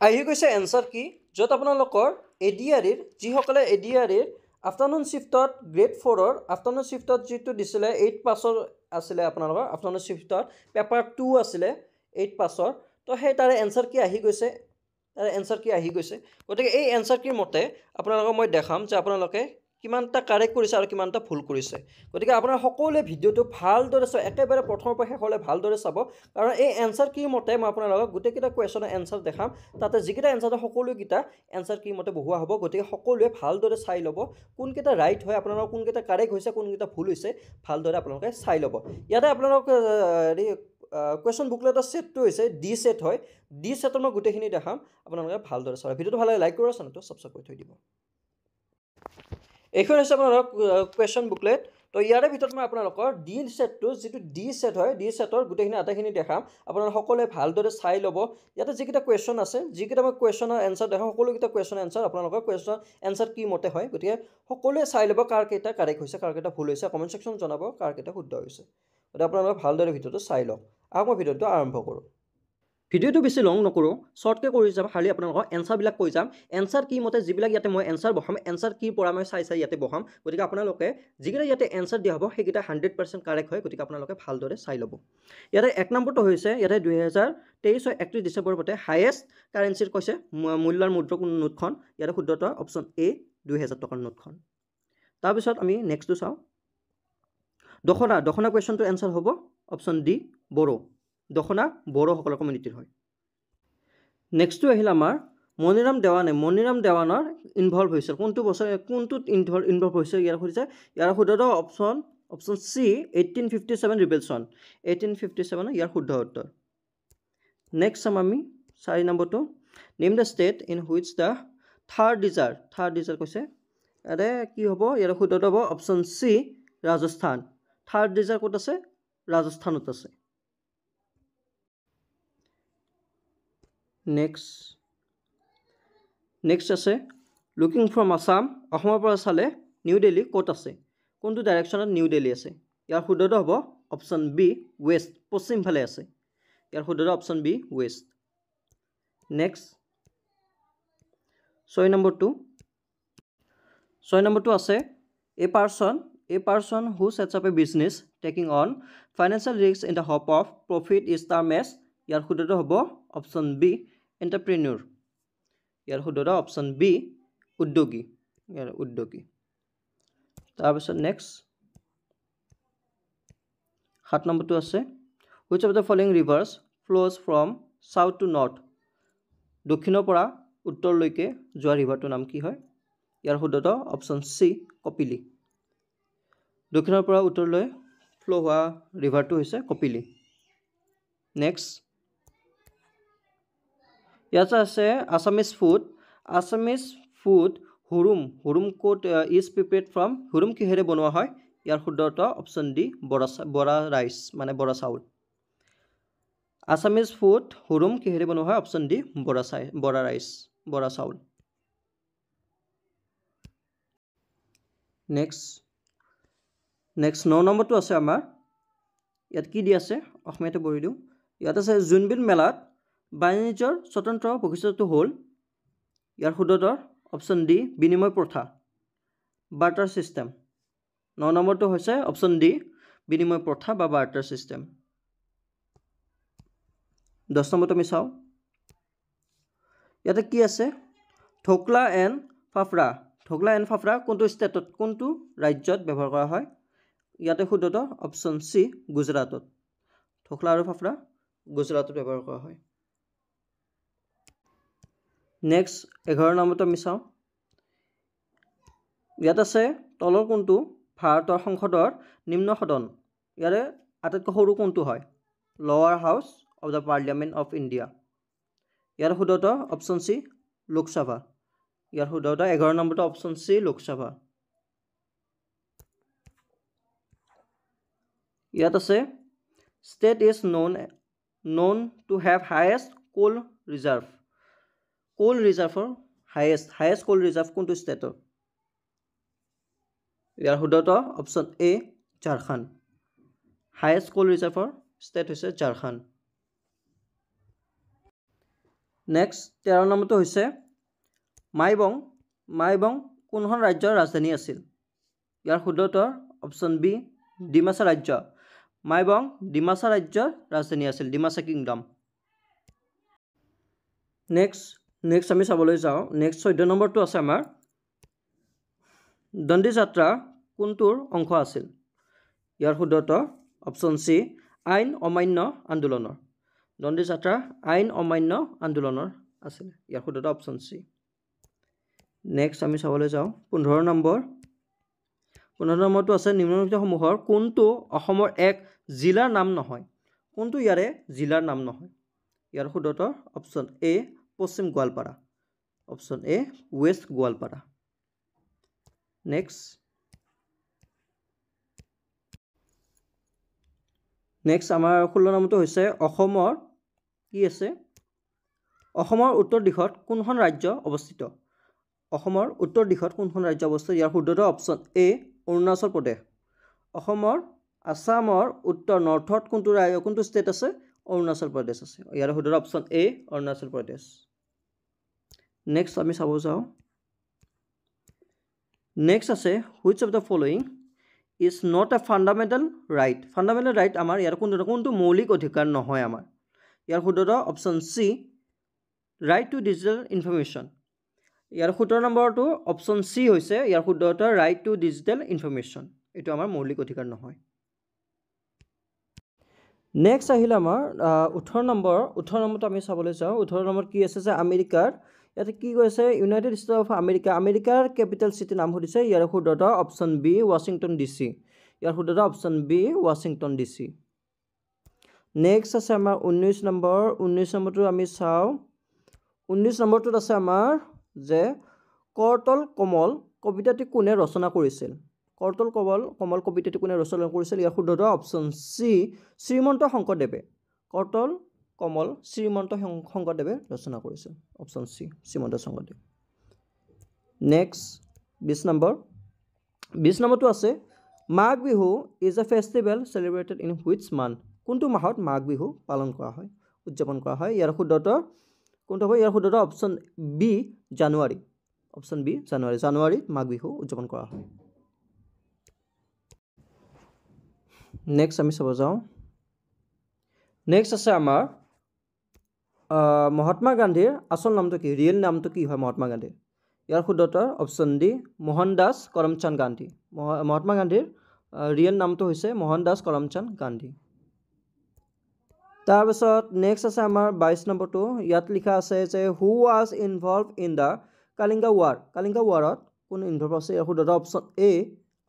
আহি গৈছে এনসাৰ কি য'ত আপোনালোকৰ এডিআৰিৰ যিসকলে এডিআৰিৰ আফটাৰনুন শিফটত গ্ৰেড 4ৰ আফটাৰনুন শিফটত যিটো দিছিলে 8 পাছৰ আছিলে আপোনালোকৰ আফটাৰনুন শিফটত পেপাৰ 2 আছিলে 8 পাছৰ তো সেই তাৰে এনসাৰ কি আহি গৈছে গতিকে এই এনসাৰ কিৰ মতে আপোনালোকক মই দেখাম যে আপোনালোকে কিমানটা কাৰেক্ট কৰিছে আৰু কিমানটা ভুল কৰিছে গতিকে আপোনাৰ সকলোৱে ভিডিওটো ভালদৰে চাব একেবাৰে প্ৰথমৰ পৰা শেষলৈ ভালদৰে চাব কাৰণ এই এনসাৰ কিৰ মতে মই আপোনালোকক গোটেইকেইটা কুৱেশ্যনৰ এনসাৰ দেখাম তাতে যিকেইটা এনসাৰ সকলোকেইটা এনসাৰ কিৰ মতে বহুৱা হ'ব গতিকে সকলোৱে ভালদৰে চাই ল'ব কোনকেইটা ৰাইট হয় আপোনালোকৰ কোনকেইটা কাৰেক্ট হৈছে কোনকেইটা ভুল হৈছে ভালদৰে আপোনালোকে চাই ল'ব ইয়াতে আপোনালোক কুৱেশ্যন বুকলেটৰ সেটটো হৈছে ডি সেট হয় ডি সেটৰ মই গোটেইখিনি দেখাম আপোনালোকে ভালদৰে চাব ভিডিওটো ভাল লাগে লাইক কৰিব চেনেলটো সাবস্ক্ৰাইব কৰি থৈ দিব এইখন হৈছে আপোনালোকৰ কুৱেশ্যন বুকলেট তো ইয়াৰে ভিতৰত মই আপোনালোকৰ ডি সেটটো যিটো ডি সেট হয় ডি সেটৰ গোটেইখিনি আটাইখিনি দেখাম আপোনালোকে সকলোৱে ভালদৰে চাই ল'ব ইয়াতে যিকেইটা কুৱেশ্যন আছে যিকেইটা মই কুৱেশ্যনৰ এনসাৰ দেখাম সকলোকেইটা কুৱেশ্যনৰ এনসাৰ আপোনালোকৰ কুৱেশ্যন এনসাৰ কি মতে হয় গতিকে সকলোৱে চাই ল'ব কাৰ কেইটা কাৰেক্ট হৈছে কাৰ কেইটা ভুল হৈছে কমেণ্ট ছেকশ্যন জনাব কাৰ কেইটা শুদ্ধ হৈছে গতিকে আপোনালোকে ভালদৰে ভিডিওটো চাই লওক আহক মই ভিডিওটো আৰম্ভ কৰোঁ ভিডিওটো বেছি লং নকৰোঁ শৰ্টকৈ কৰি যাম খালি আপোনালোকক এনসাৰবিলাক কৈ যাম এনসাৰ কি মতে যিবিলাক ইয়াতে মই এনসাৰ বহাম এনসাৰ কি পৰা মই চাই ইয়াতে বহাম গতিকে আপোনালোকে যিকেইটা ইয়াতে এনসাৰ দিয়া হ'ব সেইকেইটা 100% কাৰেক্ট হয় গতিকে আপোনালোকে ভালদৰে চাই ল'ব ইয়াতে 1 নম্বৰটো হৈছে ইয়াতে 2023 31 ডিচেম্বৰ মতে হাইয়েষ্ট কাৰেন্সিৰ কৈছে মূল্যৰ মুদ্ৰা নোটখন ইয়াতে শুদ্ধটো অপশ্যন এ 2000 টকাৰ নোটখন তাৰপিছত আমি নেক্সটটো চাওঁ দখনা কুৱেশ্যনটো এনসাৰ হ'ব অপশ্যন ডি বড়ো দখনা বড়ো সকলৰ কমিউনিটিৰ হয় নেক্সটটো আহিল আমাৰ মনিৰাম দেৱানৰ ইনভলভ হৈছিল কোনটো বছৰ কোনটোত ইনভলভ হৈছিল ইয়াৰ সুধিছে ইয়াৰ শুদ্ধটো অপশ্যন সি 1857 ৰিবেলশ্যন 1857 ইয়াৰ শুদ্ধ উত্তৰ নেক্সট চাম আমি 4 নম্বৰটো name the state in which the third Dzire কৈছে ইয়াতে কি হ'ব ইয়াৰ শুদ্ধটো হ'ব অপশ্যন সি ৰাজস্থান থাৰ্ড ডিজাৰ ক'ত আছে ৰাজস্থানত আছে নেক্সট আছে লুকিং ফ্ৰম আসাম অসমৰ পৰা চালে নিউ দিল্লী ক'ত আছে কোনটো ডাইৰেকশ্যনত নিউ দিল্লী আছে ইয়াৰ শুদ্ধটো হ'ব অপশ্যন বি ৱেষ্ট পশ্চিম ফালে আছে ইয়াৰ শুদ্ধটো অপশ্যন বি ৱেষ্ট নেক্সট 6 নম্বৰটো আছে a person who sets up a business taking on financial risks in the hope of profit is termed as ইয়াৰ শুদ্ধটো হ'ব অপশ্যন বি এণ্টাৰপ্ৰেনিউৰ ইয়াৰ শুদ্ধটো অপশ্যন বি উদ্যোগী তাৰপিছত নেক্সট 7 নম্বৰটো আছে which of the following rivers flows from south to north দক্ষিণৰ পৰা উত্তৰলৈকে যোৱা ৰিভাৰটোৰ নাম কি হয় ইয়াৰ শুদ্ধটো অপশ্যন সি কপিলি দক্ষিণৰ পৰা উত্তৰলৈ ফ্লো হোৱা ৰিভাৰটো হৈছে কপিলি নেক্সট ইয়াতে আছে আছামিজ ফুড হুৰুম কোড ইজ প্ৰিপেয়াৰ্ড ফ্ৰম হুৰুম কিহেৰে বনোৱা হয় ইয়াৰ শুদ্ধটো অপশ্যন ডি বৰা ৰাইচ মানে বৰা চাউল আছামিজ ফুড হুৰুম কিহেৰে বনোৱা হয় অপশ্যন ডি বৰা চাউল নেক্সট 9 নম্বৰটো আছে আমাৰ ইয়াত কি দি আছে অসমীয়াতে পঢ়ি দিওঁ ইয়াত আছে জোনবিল মেলাত বাণিজ্যৰ স্বতন্ত্ৰ বৈশিষ্ট্যটো হ'ল ইয়াৰ শুদ্ধটো অপশ্যন ডি বিনিময় প্ৰথা বাৰ্টাৰ ছিষ্টেম 9 নম্বৰটো হৈছে অপশ্যন ডি বিনিময় প্ৰথা বা বাৰ্টাৰ ছিষ্টেম 10 নম্বৰটো আমি চাওঁ ইয়াতে কি আছে ঢোকলা এণ্ড ফাফৰা কোনটো ষ্টেটত কোনটো ৰাজ্যত ব্যৱহাৰ কৰা হয় ইয়াতে শুদ্ধটো অপশ্যন সি গুজৰাটত ঢোকলা আৰু ফাফৰা গুজৰাটত ব্যৱহাৰ কৰা হয় নেক্সট 11 নম্বৰটো আমি চাওঁ ইয়াত আছে তলৰ কোনটো ভাৰতৰ সংসদৰ নিম্ন সদন ইয়াৰে আটাইতকৈ সৰু কোনটো হয় lower house of the parliament of India ইয়াৰ শুদ্ধটো অপশ্যন সি লোকসভা ইয়াৰ শুদ্ধটো 11 নম্বৰটো অপশ্যন সি লোকসভা ইয়াত আছে state is known to have highest coal reserve highest coal reserve কোনটো ষ্টেটৰ ইয়াৰ শুদ্ধটো option A Jharkhand highest coal reserve state হৈছে ঝাৰখণ্ড নেক্সট 13 নম্বৰটো হৈছে মাইবং কোনখন ৰাজ্যৰ ৰাজধানী আছিল ইয়াৰ শুদ্ধ উত্তৰ অপশ্যন বি ডিমাছা ৰাজ্য মাইবং ডিমাছা ৰাজ্যৰ ৰাজধানী আছিল ডিমাছা কিংডম নেক্সট আমি চাবলৈ যাওঁ নেক্সট 14 নম্বৰটো আছে আমাৰ দণ্ডি যাত্ৰা কোনটোৰ অংশ আছিল ইয়াৰ শুদ্ধ উত্তৰ অপশ্যন সি আইন অমান্য আন্দোলনৰ দণ্ডি যাত্ৰা আইন অমান্য আন্দোলনৰ আছিল ইয়াৰ শুদ্ধ উত্তৰ অপশ্যন সি নেক্সট আমি চাবলৈ যাওঁ 15 নম্বৰটো আছে নিম্নলিখিতসমূহৰ কোনটো অসমৰ এক জিলাৰ নাম নহয় কোনটো ইয়াৰে জিলাৰ নাম নহয় ইয়াৰ শুদ্ধ উত্তৰ অপশ্যন এ পশ্চিম Goalpara option A west Goalpara next আমাৰ 16 নম্বৰটো হৈছে অসমৰ কি আছে অসমৰ উত্তৰ দিশত কোনখন ৰাজ্য অৱস্থিত অসমৰ উত্তৰ দিশত কোনখন ৰাজ্য অৱস্থিত ইয়াৰ শুদ্ধ উত্তৰ অপশ্যন এ অৰুণাচল প্ৰদেশ অসমৰ আসামৰ উত্তৰ নৰ্থত কোনটো ষ্টেট আছে অৰুণাচল প্ৰদেশ আছে ইয়াৰ শুদ্ধ উত্তৰ অপশ্যন এ অৰুণাচল প্ৰদেশ নেক্সট আমি চাব যাওঁ নেক্সট আছে which of the following is not a fundamental right আমাৰ ইয়াৰ কোনটো মৌলিক অধিকাৰ নহয় আমাৰ ইয়াৰ শুদ্ধ উত্তৰ option C right to digital information ইয়াৰ 17 নম্বৰটো অপশ্যন চি হৈছে ইয়াৰ শুদ্ধ উত্তৰ ৰাইট টু ডিজিটেল ইনফৰমেশ্যন এইটো আমাৰ মৌলিক অধিকাৰ নহয় নেক্সট আহিলে আমাৰ 18 নম্বৰটো আমি চাবলৈ যাওঁ 18 নম্বৰত কি আছে যে আমেৰিকাৰ ইয়াতে কি কৈছে ইউনাইটেড ষ্টেট অফ আমেৰিকাৰ কেপিটেল চিটি নাম সুধিছে ইয়াৰ শুদ্ধ উত্তৰ অপশ্যন বি ৱাশ্বিংটন ডিচি ইয়াৰ শুদ্ধ উত্তৰ option B Washington DC next আছে আমাৰ 19 নম্বৰটো আমি চাওঁ 19 নম্বৰটোত আছে আমাৰ যে কৰতল কমল কবিতাটি কোনে ৰচনা কৰিছিল কৰতল কমল কবিতাটি কোনে ৰচনা কৰিছিল ইয়াৰ শুদ্ধ উত্তৰ অপশ্যন চি শ্ৰীমন্ত শংকৰদেৱে কৰতল কমল শ্ৰীমন্ত শংকৰদেৱে ৰচনা কৰিছিল option C Srimanta Sankardev next 20 নম্বৰটো আছে Magh Bihu is a festival celebrated in which month কোনটো মাহত মাঘ বিহু পালন কৰা হয় উদযাপন কৰা হয় ইয়াৰ শুদ্ধ উত্তৰ কোনটো হ'ব ইয়াৰ শুদ্ধ উত্তৰ অপশ্যন বি জানুৱাৰীত মাঘ বিহু উদযাপন কৰা হয় নেক্সট আমি চাব যাওঁ নেক্সট আছে আমাৰ মহাত্মা গান্ধীৰ আচল নামটো কি ৰিয়েল নামটো কি হয় মহাত্মা গান্ধীৰ ইয়াৰ শুদ্ধ উত্তৰ অপশ্যন ডি মোহনদাস কৰমচান্দ গান্ধী মহাত্মা গান্ধীৰ ৰিয়েল নামটো হৈছে মোহনদাস কৰমচান্দ গান্ধী তাৰপিছত নেক্সট আছে আমাৰ 22 নম্বৰটো ইয়াত লিখা আছে যে who was involve in the Kalinga ৱাৰত কোন ইনভলভ আছে ইয়াৰ শুদ্ধ উত্তৰ অপশ্যন এ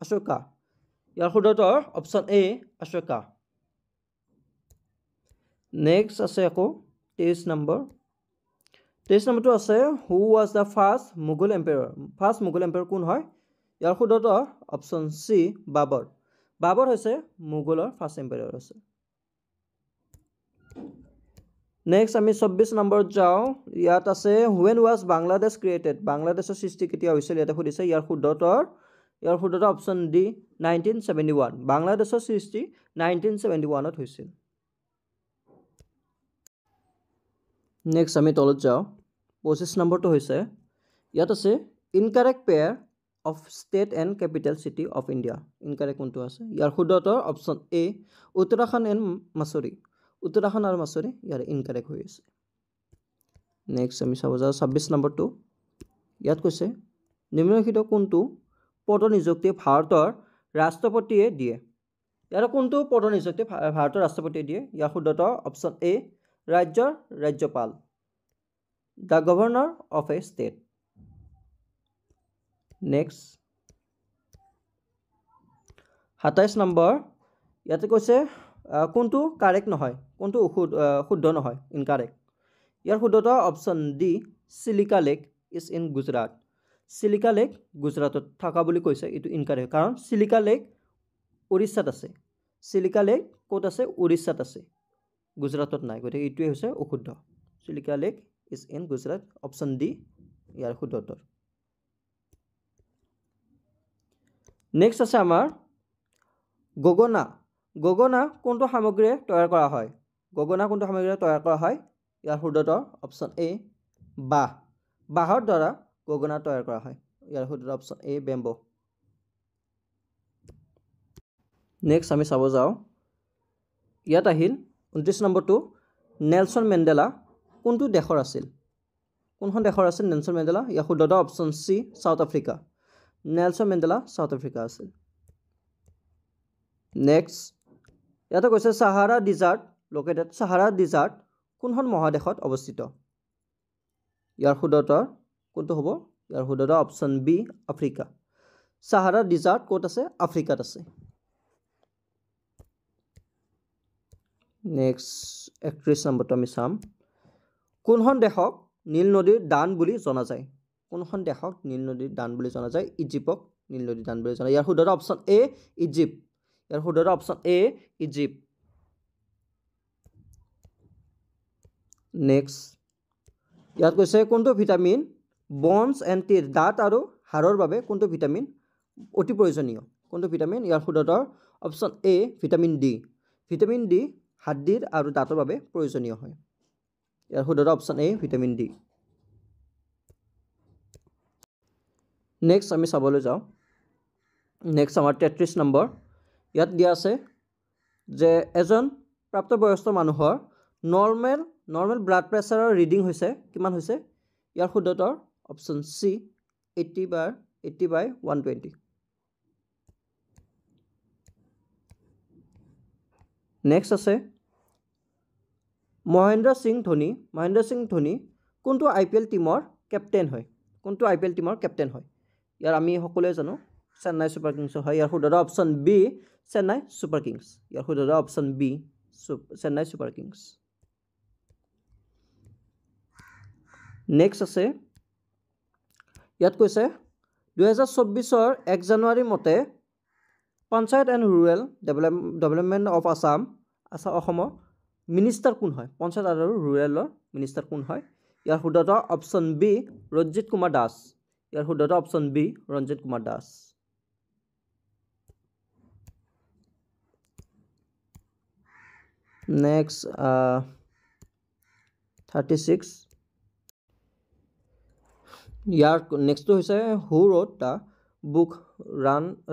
অশোকা ইয়াৰ শুদ্ধ উত্তৰ অপশ্যন এ অশোকা নেক্সট আছে আকৌ 23 নম্বৰটো আছে who was the first Mughal empire কোন হয় ইয়াৰ শুদ্ধ উত্তৰ অপশ্যন চি বাবৰ হৈছে মোগলৰ ফাৰ্ষ্ট এম্পায়াৰ আছে নেক্সট আমি 24 নম্বৰত যাওঁ ইয়াত আছে হুৱেন ৱাজ বাংলাদেশ ক্ৰিয়েটেড বাংলাদেশৰ সৃষ্টি কেতিয়া হৈছিল ইয়াতে সুধিছে ইয়াৰ শুদ্ধ উত্তৰ অপশ্যন ডি 1971 বাংলাদেশৰ সৃষ্টি 1971ত হৈছিল নেক্সট আমি তলত যাওঁ 25 নম্বৰটো হৈছে ইয়াত আছে incorrect pair of state and capital city of India incorrect কোনটো আছে ইয়াৰ শুদ্ধ উত্তৰ অপশ্যন এ উত্তৰাখণ্ড আৰু মাছুৰী ইয়াৰ ইনকাৰেক্ট হৈ আছে নেক্সট আমি চাব যাওঁ 26 নম্বৰটো ইয়াত কৈছে নিম্নলিখিত কোনটো পদনিযুক্তি ভাৰতৰ ৰাষ্ট্ৰপতিয়ে দিয়ে ইয়াৰ কোনটো পদনিযুক্তি ভাৰতৰ ৰাষ্ট্ৰপতিয়ে দিয়ে ইয়াৰ শুদ্ধ উত্তৰ অপশ্যন এ ৰাজ্যৰ ৰাজ্যপাল the governor of a state next 27 number ইয়াতে কৈছে কোনটো কাৰেক্ট নহয় কোনটো শুদ্ধ নহয় ইনকাৰেক্ট ইয়াৰ শুদ্ধ উত্তৰ option D Chilika lake is in Gujarat Chilika lake গুজৰাটত থকা বুলি কৈছে এইটো ইনকাৰেক্ট কাৰণ চিলিকা লেক উৰিষ্যাত আছে ক'ত আছে উৰিষ্যাত আছে গুজৰাটত নাই গতিকে এইটোৱে হৈছে অশুদ্ধ Chilika lake is in Gujarat option D ইয়াৰ শুদ্ধ উত্তৰ নেক্সট আছে আমাৰ গগনা কোনটো সামগ্ৰীৰে তৈয়াৰ কৰা হয় ইয়াৰ শুদ্ধ উত্তৰ অপশ্যন এ বাঁহ বাঁহৰ দ্বাৰা গগনা তৈয়াৰ কৰা হয় ইয়াৰ শুদ্ধ অপশ্যন এ বেম্বো নেক্সট আমি চাব যাওঁ ইয়াত আহিল 29 নম্বৰটো নেলছন মেণ্ডেলা কোনটো দেশৰ আছিল কোনখন দেশৰ আছিল নেলছন মেণ্ডেলা ইয়াৰ শুদ্ধ উত্তৰ option C south Africa Nelson Mandela south Africa আছিল নেক্সট ইয়াতে কৈছে Sahara desert located Sahara desert কোনখন মহাদেশত অৱস্থিত ইয়াৰ শুদ্ধ উত্তৰ কোনটো হ'ব ইয়াৰ শুদ্ধ উত্তৰ option B Africa Sahara desert ক'ত আছে আফ্ৰিকাত আছে নেক্সট 31 নম্বৰটো আমি চাম কোনখন দেশক নীল নদীৰ দান বুলি জনা যায় কোনখন দেশক নীল নদীৰ দান বুলি জনা যায় ইজিপ্তক নীল নদীৰ দান বুলি জনা ইয়াৰ শুদ্ধ উত্তৰ অপশ্যন এ ইজিপ্ত ইয়াৰ শুদ্ধ উত্তৰ অপশ্যন এ ইজিপ্ত নেক্সট ইয়াত কৈছে কোনটো ভিটামিন বনছ এণ্ড টিথ দাঁত আৰু হাড়ৰ বাবে কোনটো ভিটামিন অতি প্ৰয়োজনীয় কোনটো ভিটামিন ইয়াৰ শুদ্ধ উত্তৰ অপশ্যন এ ভিটামিন ডি হাড়ৰ আৰু দাঁতৰ বাবে প্ৰয়োজনীয় হয় ইয়াৰ শুদ্ধ উত্তৰ অপশ্যন এ ভিটামিন ডি নেক্সট আমি চাবলৈ যাওঁ নেক্সট আমাৰ 33 নম্বৰ ইয়াত দিয়া আছে যে এজন প্ৰাপ্তবয়স্ক মানুহৰ নৰ্মেল ব্লাড প্ৰেছাৰৰ ৰিডিং হৈছে কিমান হৈছে ইয়াৰ শুদ্ধ উত্তৰ অপশ্যন চি 80/120 নেক্সট আছে মহেন্দ্ৰ সিং ধোনী কোনটো IPL টিমৰ কেপ্টেইন হয় ইয়াৰ আমি সকলোৱে জানো চেন্নাই ছুপাৰ কিংছৰ হয় ইয়াৰ শুদ্ধ option B Chennai Super Kings ইয়াৰ শুদ্ধ option B Chennai Super Kings next আছে ইয়াত কৈছে 2024 1 জানুৱাৰী মতে panchayat and rural development of অসমৰ মিনিষ্টাৰ কোন হয় পঞ্চায়ত আৰু ৰুৰেলৰ মিনিষ্টাৰ কোন হয় ইয়াৰ শুদ্ধ অপশ্যন বি ৰঞ্জিত কুমাৰ দাস ইয়াৰ শুদ্ধ option B Ranjit Kumar Das next 36 ইয়াৰ নেক্সটটো হৈছে who wrote the book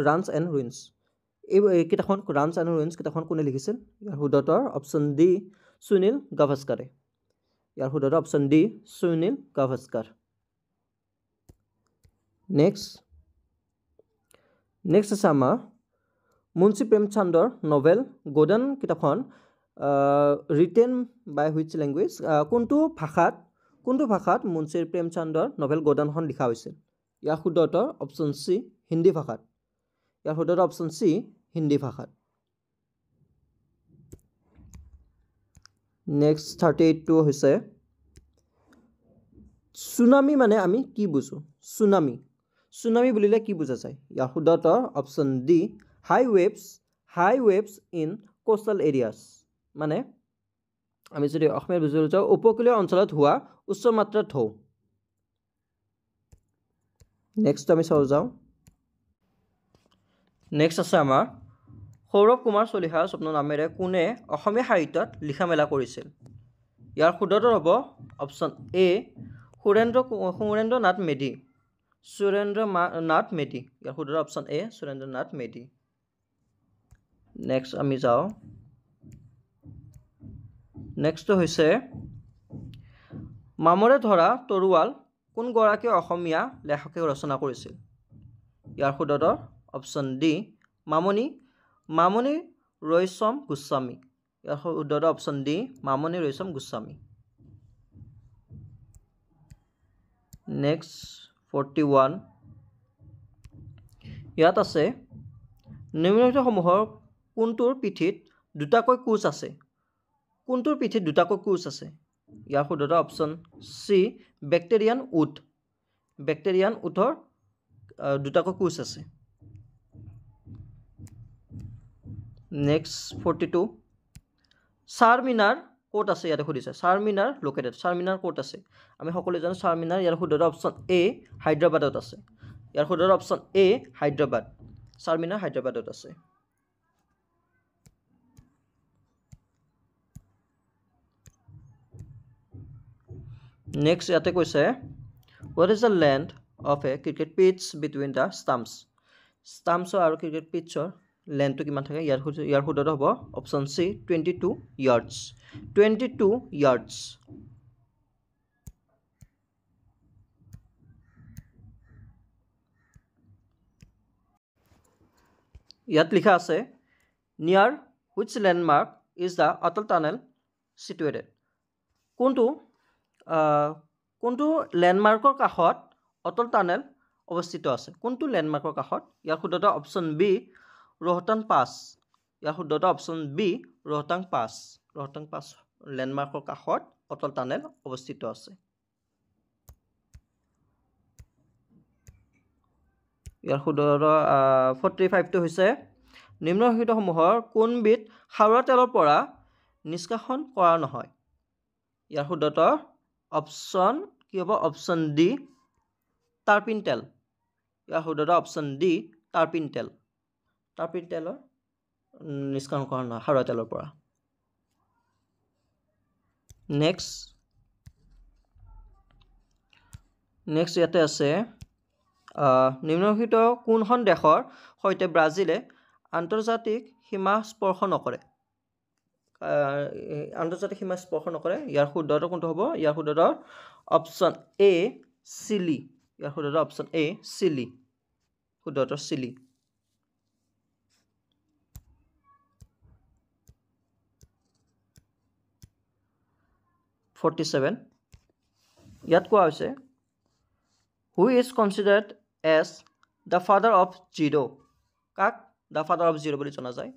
runs and ruins এই কিতাপখন ৰানছ এণ্ড ৰুইনছ কিতাপখন কোনে লিখিছিল ইয়াৰ শুদ্ধ উত্তৰ অপশ্যন ডি সুনীল গাভাস্কাৰে ইয়াৰ শুদ্ধ option D Sunil Gavaskar next আছে আমাৰ মুন্সী প্ৰেমচন্দৰ নভেল গোল্ডেন কিতাপখন ৰিটেন বাই হুইচ লেংগুৱেজ কোনটো ভাষাত মুন্সী প্ৰেমচন্দৰ নভেল গোল্ডেনখন লিখা হৈছিল ইয়াৰ শুদ্ধ উত্তৰ অপশ্যন চি হিন্দী ভাষাত ইয়াৰ শুদ্ধ অপশ্যন চি হিন্দী ভাষাত নেক্সট 38টো হৈছে সুনামি মানে আমি কি বুজো সুনামি বুলিলে কি বুজা যায় ইয়াৰ শুদ্ধ উত্তৰ option D high waves in coastal areas মানে আমি যদি অসমীয়া বুজিবলৈ যাওঁ উপকূলীয় অঞ্চলত হোৱা উচ্চ মাত্ৰাৰ ঢৌ নেক্সট আমি চাব যাওঁ নেক্সট আছে আমাৰ সৌৰভ কুমাৰ চলিহা স্বপ্ন নামেৰে কোনে অসমীয়া সাহিত্যত লিখা মেলা কৰিছিল ইয়াৰ শুদ্ধ উত্তৰ হ'ব অপশ্যন এ সুৰেন্দ্ৰ নাথ মেধি ইয়াৰ শুদ্ধ option A Surendra Nath Medhi next আমি যাওঁ নেক্সটটো হৈছে মামৰে ধৰা তৰোৱাল কোনগৰাকী অসমীয়া লেখকে ৰচনা কৰিছিল ইয়াৰ শুদ্ধ উত্তৰ অপশ্যন ডি মামণি ৰয়ছম গোস্বামী ইয়াৰ শুদ্ধ option D Mamoni Raisom Goswami next 41 ইয়াত আছে নিম্নলিখিতসমূহৰ কোনটোৰ পিঠিত দুটাকৈ কোচ আছে ইয়াৰ শুদ্ধ অপশ্যন চি বেক্টেৰিয়ান উটৰ দুটাকৈ কোচ আছে নেক্সট 42 চাৰমিনাৰ ক'ত আছে ইয়াতে সুধিছে চাৰমিনাৰ লোকেটেড চাৰমিনাৰ ক'ত আছে আমি সকলোৱে জানো চাৰমিনাৰ ইয়াৰ শুদ্ধ অপশ্যন এ হায়দৰাবাদত আছে ইয়াৰ শুদ্ধ অপশ্যন এ হায়দৰাবাদ চাৰমিনাৰ হায়দৰাবাদত আছে নেক্সট ইয়াতে কৈছে what is the length of a cricket pitch between the stumps আৰু ক্ৰিকেট পিটছৰ লেন্থটো কিমান থাকে ইয়াৰ শুদ্ধটো হ'ব অপশ্যন চি 22 yards 22 yards ইয়াত লিখা আছে near which landmark is the Atal tunnel situated কোনটো লেণ্ডমাৰ্কৰ কাষত অটল টানেল অৱস্থিত আছে কোনটো লেণ্ডমাৰ্কৰ কাষত ইয়াৰ শুদ্ধটো অপশ্যন বি ৰোহতাং পাছ ইয়াৰ শুদ্ধটো অপশ্যন বি ৰোহতাং পাছ লেণ্ডমাৰ্কৰ কাষত অটল টানেল অৱস্থিত আছে ইয়াৰ শুদ্ধটো 45টো হৈছে নিম্নলিখিতসমূহৰ কোনবিধ খাৰুৱা তেলৰ পৰা নিষ্কাশন কৰা নহয় ইয়াৰ শুদ্ধটো অপশ্যন কি হ'ব অপশ্যন ডি টাৰ্পিন তেল ইয়াৰ শুদ্ধটো অপশ্যন ডি টাৰ্পিন তেলৰ নিষ্কাশন কৰা নহয় খাৰুৱা তেলৰ পৰা নেক্সট ইয়াতে আছে নিম্নলিখিত কোনখন দেশৰ সৈতে ব্ৰাজিলে আন্তৰ্জাতিক সীমা স্পৰ্শ নকৰে ইয়াৰ শুদ্ধটো কোনটো হ'ব ইয়াৰ শুদ্ধটো অপশ্যন এ চিলি শুদ্ধটো চিলি ইয়াত কোৱা হৈছে who is considered as the father of judo কাক the father of judo বুলি জনা যায়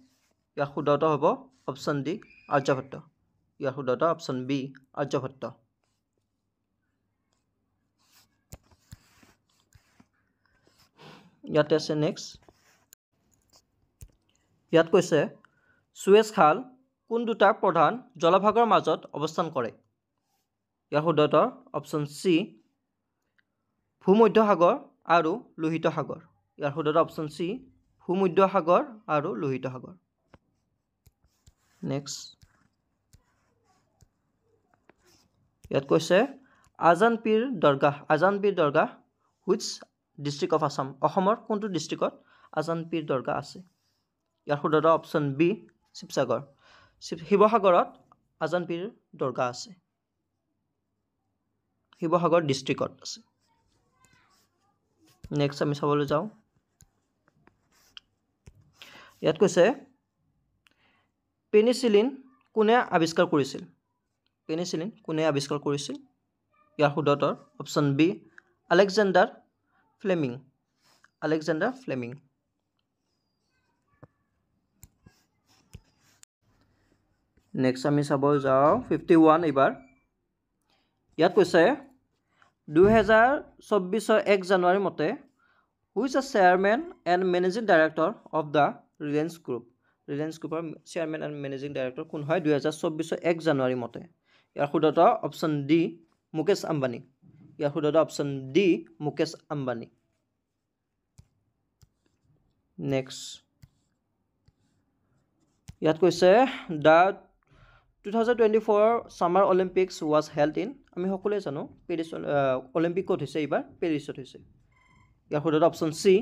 ইয়াৰ শুদ্ধটো হ'ব অপশ্যন ডি আৰ্যভট্ট ইয়াৰ শুদ্ধটো অপশ্যন বি আৰ্যভট্ট ইয়াতে আছে নেক্সট ইয়াত কৈছে সুৱেজ খাল কোন দুটা প্ৰধান জলভাগৰ মাজত অৱস্থান কৰে ইয়াৰ শুদ্ধটো অপশ্যন চি ভূমধ্য সাগৰ আৰু লোহিত সাগৰ ইয়াৰ শুদ্ধটো অপশ্যন চি ভূমধ্য সাগৰ আৰু লোহিত সাগৰ নেক্সট ইয়াত কৈছে আজান পীৰ দৰগাহ which district of Assam অসমৰ কোনটো ডিষ্ট্ৰিক্টত আজান পীৰ দৰগাহ আছে ইয়াৰ শুদ্ধটো অপশ্যন বি শিৱসাগৰত আজান পীৰ দৰগাহ আছে শিৱসাগৰ ডিষ্ট্ৰিক্টত আছে নেক্সট আমি চাবলৈ যাওঁ ইয়াত কৈছে পেনিচিলিন কোনে আৱিষ্কাৰ কৰিছিল ইয়াৰ শুদ্ধটো option B Alexander Fleming next আমি চাব যাওঁ 51 এইবাৰ ইয়াত কৈছে 2024 1 জানুৱাৰী মতে who is the chairman and managing director of the Reliance Groupৰ চেয়াৰমেন এণ্ড মেনেজিং ডাইৰেক্টৰ কোন হয় 2024 1 জানুৱাৰী মতে ইয়াৰ শুদ্ধটো option D Mukesh Ambani next ইয়াত কৈছে the 2024 Summer Olympics was held in আমি সকলোৱে জানো পেৰিছ অলিম্পিক ক'ত হৈছে এইবাৰ পেৰিছত হৈছে ইয়াৰ শুদ্ধটো অপশ্যন চি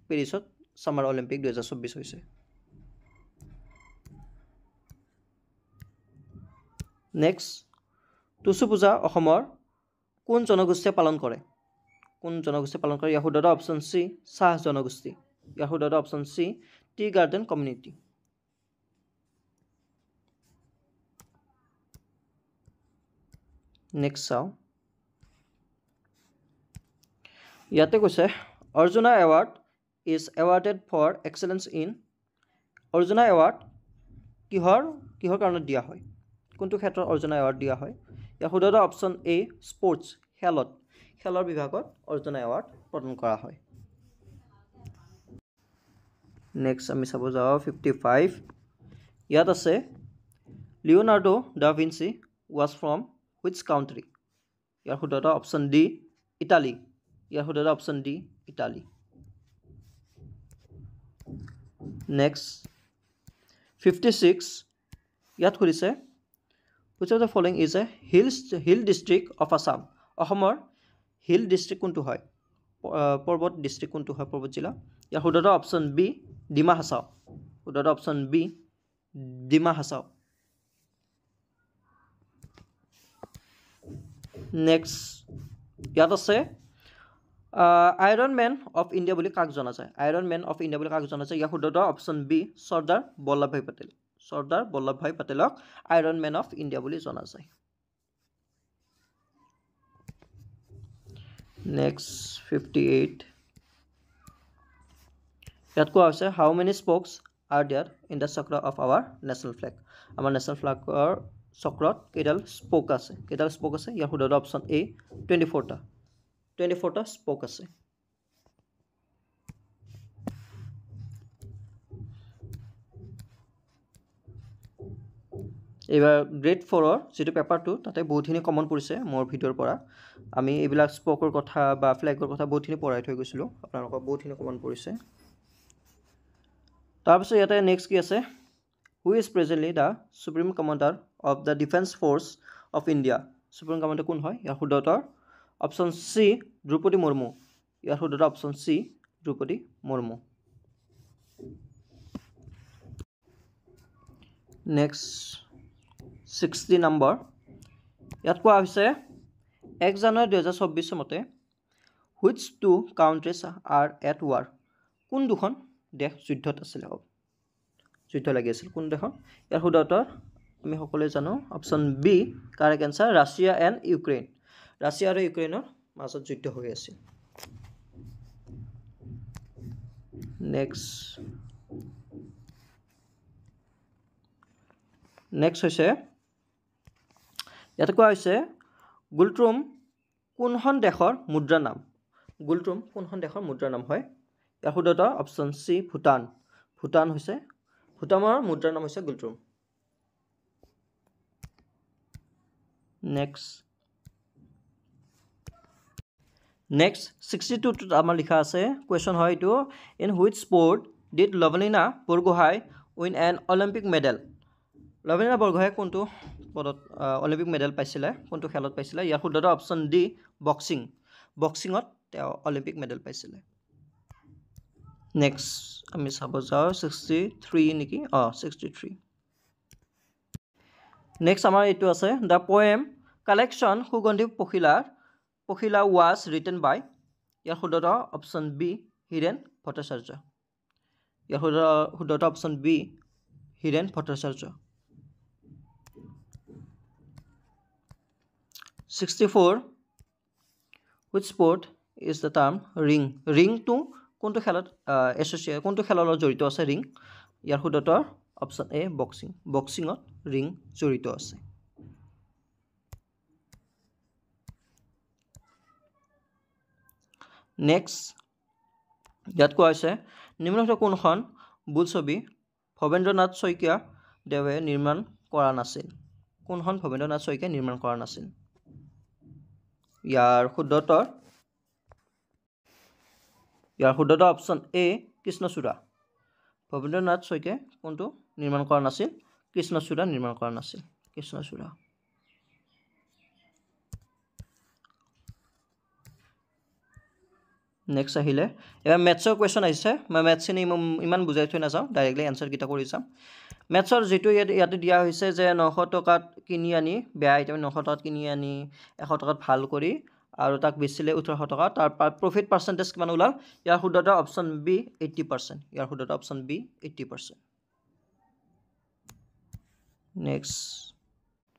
পেৰিছত সামাৰ অলিম্পিক 2024 হৈছে নেক্সট টুসু পূজা অসমৰ কোন জনগোষ্ঠীয়ে পালন কৰে ইয়াৰ শুদ্ধটো অপশ্যন চি চাহ জনগোষ্ঠী ইয়াৰ শুদ্ধটো option C tea garden community next চাওঁ ইয়াতে কৈছে Arjuna award is awarded for excellence in Arjuna award কিহৰ কাৰণে দিয়া হয় কোনটো ক্ষেত্ৰত অৰ্জুনা এৱাৰ্ড দিয়া হয় ইয়াৰ শুদ্ধটো অপশ্যন এ স্পৰ্টছ খেলৰ বিভাগত অৰ্জুনা এৱাৰ্ড প্ৰদান কৰা হয় নেক্সট আমি চাব যাওঁ 55 ইয়াত আছে Leonardo da Vinci was from which country ইয়াৰ শুদ্ধটো অপশ্যন ডি ইটালী নেক্সট 56 ইয়াত সুধিছে which of the following is a hill district of Assam? অসমৰ হিল ডিষ্ট্ৰিক্ট কোনটো হয় পৰ্বত ডিষ্ট্ৰিক্ট কোনটো হয় পৰ্বত জিলা ইয়াৰ শুদ্ধ অপশ্যন বি ডিমা হাছাও শুদ্ধ option B Dima Hasao next ইয়াত আছে আইৰন মেন অফ ইণ্ডিয়া বুলি কাক জনা যায় আইৰন মেন অফ ইণ্ডিয়া বুলি কাক জনা যায় ইয়াৰ শুদ্ধ অপশ্যন বি চৰ্দাৰ বল্লভভাই পেটেল চৰ্দাৰ বল্লভভাই পেটেলক আইৰন মেন অফ ইণ্ডিয়া বুলি জনা যায় নেক্সট 58 ইয়াত কোৱা হৈছে how many spokes are there in the chakra of our national flag আমাৰ national flagৰ চক্ৰত কেইডাল স্পোক আছে ইয়াৰ শুদ্ধ অপশ্যন এ 24টা স্পোক আছে এবাৰ গ্ৰেড 4ৰ যেটো পেপাৰ 2 তাতে বহুতখিনি কমন পৰিছে মোৰ ভিডিওৰ পৰা আমি এইবিলাক স্পোকৰ কথা বা ফ্ল্যাগৰ কথা বহুতখিনি পঢ়াই থৈ গৈছিলো আপোনালোকক বহুতখিনি কমন পৰিছে তাৰপিছত ইয়াতে নেক্সট কি আছে who is presently the supreme commander of the defence force of India supreme commander কোন হয় ইয়াৰ শুদ্ধ অপশ্যন সি দ্ৰৌপদী মুৰ্মু ইয়াৰ শুদ্ধ option C Droupadi Murmu next 60 number ইয়াত কোৱা হৈছে 1 জানুৱাৰী 2024 মতে which two countries are at war কোন দুখন দেশ যুদ্ধত আছিল যুদ্ধ লাগি আছিল কোন দেশৰ ইয়াৰ শুদ্ধ আমি সকলোৱে জানো option B correct answer Russia and Ukraine ৰাছিয়া আৰু ইউক্ৰেইনৰ মাজত যুদ্ধ হৈ আছিল নেক্সট হৈছে ইয়াত কোৱা হৈছে গুলট্ৰুম কোনখন দেশৰ মুদ্ৰাৰ নাম গুলট্ৰুম কোনখন দেশৰ মুদ্ৰাৰ নাম হয় ইয়াৰ শুদ্ধ অপশ্যন সি ভুটান হৈছে ভুটানৰ মুদ্ৰাৰ নাম হৈছে গুলট্ৰুম নেক্সট 62 ত আমাৰ লিখা আছে কোৱেশ্চন হয় এটো in which sport did Lovlina Borgohain win N Olympic medal Lovlina Borgohain কোনটো পদত অলিম্পিক মেডেল পাইছিলে কোনটো খেলত পাইছিলে ইয়াৰ শুদ্ধ অপশ্যন ডি বক্সিঙত তেওঁ অলিম্পিক মেডেল পাইছিলে নেক্সট আমি চাব যাও 63 নেকি 63 নেক্সট আমাৰ এটো আছে দা পোয়েম কালেকশন সুগন্ধি পখিলা was written by ইয়াৰ শুদ্ধ অপশ্যন বি হিৰেন ভট্টাচাৰ্য ইয়াৰ শুদ্ধ option B Hiren Bhattacharya 64 which sport is the term ring to কোনটো খেলত এসোসিয়েট কোনটো খেলৰ লগত জড়িত আছে ring ইয়াৰ শুদ্ধ অপশ্যন এ বক্সিঙত ring জড়িত আছে নেক্সট ইয়াত কোৱা হৈছে নিম্নলিখিত কোনখন বোলছবি ভবেন্দ্ৰনাথ শইকীয়া দেৱে নিৰ্মাণ কৰা নাছিল কোনখন ভবেন্দ্ৰনাথ শইকীয়া নিৰ্মাণ কৰা নাছিল ইয়াৰ শুদ্ধ অপশ্যন এ কৃষ্ণচূড়া ভবেন্দ্ৰনাথ শইকীয়া কোনটো নিৰ্মাণ কৰা নাছিল কৃষ্ণচূড়া নিৰ্মাণ কৰা নাছিল কৃষ্ণচূড়া নেক্সট আহিলে এবাৰ ম্যাথছৰ কোৱেশ্চন আহিছে মই ম্যাথছখিনি ইমান বুজাই থৈ নাযাওঁ ডাইৰেক্টলি এনসাৰ কিটা কৰি যাম ম্যাথছৰ যেটো ইয়াতে দিয়া হৈছে যে 900 টকাত কিনি আনি বেয়া আইটেম 900 টকাত কিনি আনি 100 টকাত ভাল কৰি আৰু তাক বেচিলে 1800 টকা তাৰ প্ৰফিট পাৰ্সেন্টেজ কিমান ওলাল ইয়াৰ শুদ্ধ অপশ্যন বি 80% ইয়াৰ শুদ্ধ অপশ্যন বি 80%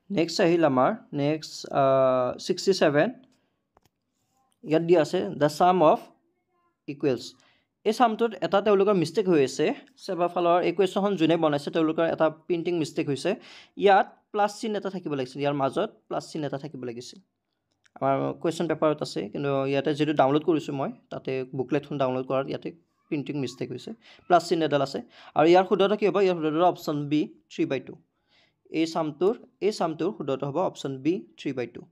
নেক্সট আহিল আমাৰ নেক্সট 67 ইয়াত দিয়া আছে the sum of equals এই সামটোত এটা তেওঁলোকৰ মিস্টেক হৈ আছে সেবাফালৰ এই কোৱেশ্চনখন জুনে বনাইছে তেওঁলোকৰ এটা প্ৰিন্টিং মিস্টেক হৈছে ইয়াত প্লাস চিন এটা থাকিব লাগিছিল ইয়াৰ মাজত প্লাস চিন এটা থাকিব লাগিছিল আমাৰ কোৱেশ্চন পেপাৰত আছে কিন্তু ইয়াতে যেটো ডাউনলোড কৰিছো মই তাতে বুকলেটখন ডাউনলোড কৰাৰ ইয়াতে প্ৰিন্টিং মিস্টেক হৈছে প্লাস চিন এডাল আছে আৰু ইয়াৰ শুদ্ধটো কি হ'ব ইয়াৰ শুদ্ধটো অপশ্যন বি 3/2 এই সামটোৰ শুদ্ধটো হ'ব অপশ্যন বি 3/2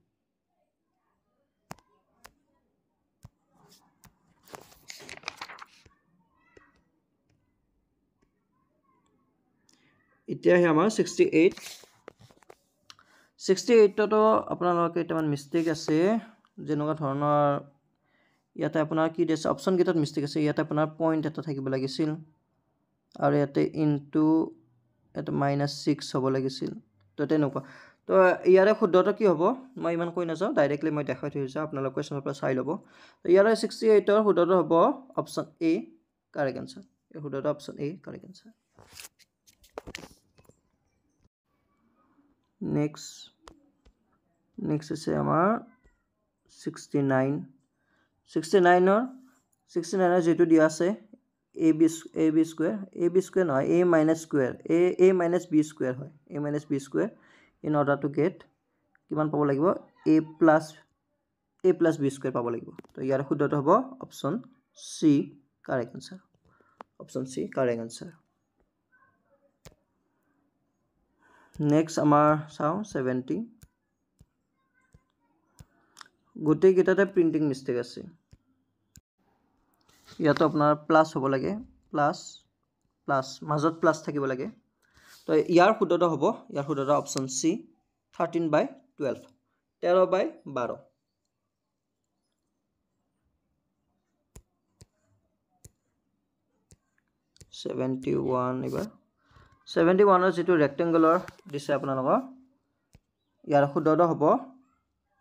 এতিয়া আমাৰ 68 68 তো আপোনালোকে কেইটামান মিষ্টেক আছে যেনেকুৱা ধৰণৰ ইয়াতে আপোনাৰ কি দিছে অপচন গেটত মিষ্টেক আছে ইয়াতে আপোনাৰ পইণ্ট এটা থাকিব লাগিছিল আৰু ইয়াতে ইনটু এটা -6 হ'ব লাগিছিল তো তেনেকুৱা তো ইয়াৰে শুদ্ধটো কি হ'ব মই ইমান কৈ নাযাওঁ ডাইৰেক্টলি মই দেখাই থৈছো আপোনালোকে কোৱেশ্যনৰ পৰা চাই ল'ব তো ইয়াৰে 68 ৰ শুদ্ধটো হ'ব অপচন এ কাৰেক্ট আনসাৰ এই শুদ্ধটো option A correct answer next আছে আমাৰ 69 ৰ যেটো দিয়া আছে ab square নহয় a minus square a minus b square হয় a minus b square in order to get কিমান পাব লাগিব a plus b square পাব লাগিব তো ইয়াৰ শুদ্ধটো হ'ব option C correct answer option C correct answer next আমাৰ চাও 70 গোটেই কেইটাতে প্ৰিন্টিং মিস্টেক আছে ইয়াতো আপোনাৰ প্লাস হ'ব লাগে প্লাস মাজত প্লাস থাকিব লাগে তো ইয়াৰ শুদ্ধটো হ'ব ইয়াৰ শুদ্ধটো অপচন সি 13/12 13/12 71 এবাৰ 71 ৰ যেটো ৰেক্টেংগুলাৰ দিছে আপোনালোকৰ ইয়াৰ শুদ্ধটো হ'ব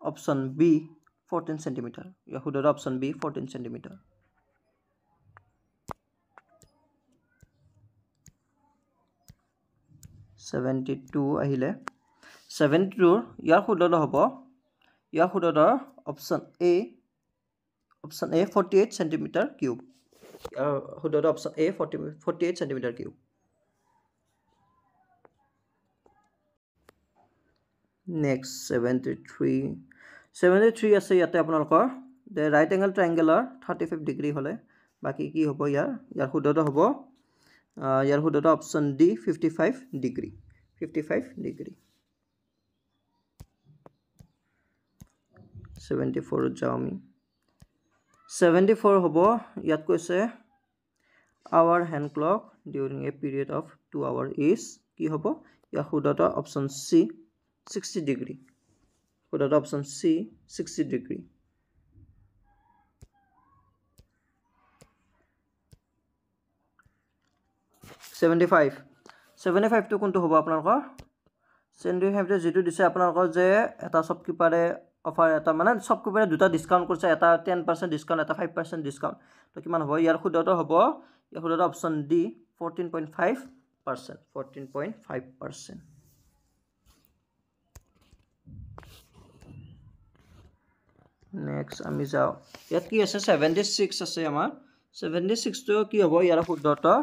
অপচন বি 14 cm ইয়াৰ শুদ্ধটো অপচন বি 14 cm 72 আহিলে 72 ইয়াৰ শুদ্ধটো হ'ব ইয়াৰ শুদ্ধটো অপচন এ 48 cm কিউব ইয়াৰ শুদ্ধটো অপচন এ 48 cm কিউব নেক্সট 73 আছে ইয়াতে আপোনালোকৰ the right angle triangle 35 degree হলে বাকি কি হ'ব ইয়াৰ শুদ্ধটো হ'ব ইয়াৰ শুদ্ধটো অপচন ডি 55 ডিগ্ৰী 74 যাও আমি 74 হ'ব ইয়াত কৈছে our hand clock during a period of 2 hours is কি হ'ব ইয়াৰ শুদ্ধটো অপচন সি 60 ডিগ্ৰী শুদ্ধটো অপচন সি 60 ডিগ্ৰী 75 টো কোনটো হ'ব আপোনালোকৰ 75 টো যেটো দিছে আপোনালোকৰ যে এটা শপকিপাৰে অফাৰ এটা মানে শপকিপাৰে দুটা ডিসকাউন্ট কৰিছে এটা 10% ডিসকাউন্ট এটা 5% ডিসকাউন্ট তো কিমান হ'ব ইয়াৰ শুদ্ধটো হ'ব ইয়াৰ শুদ্ধটো অপচন ডি 14.5% নেক্সট আমি যাও ইয়াত কি আছে 76 আছে আমাৰ 76 টো কি হ'ব ইয়াৰ শুদ্ধটো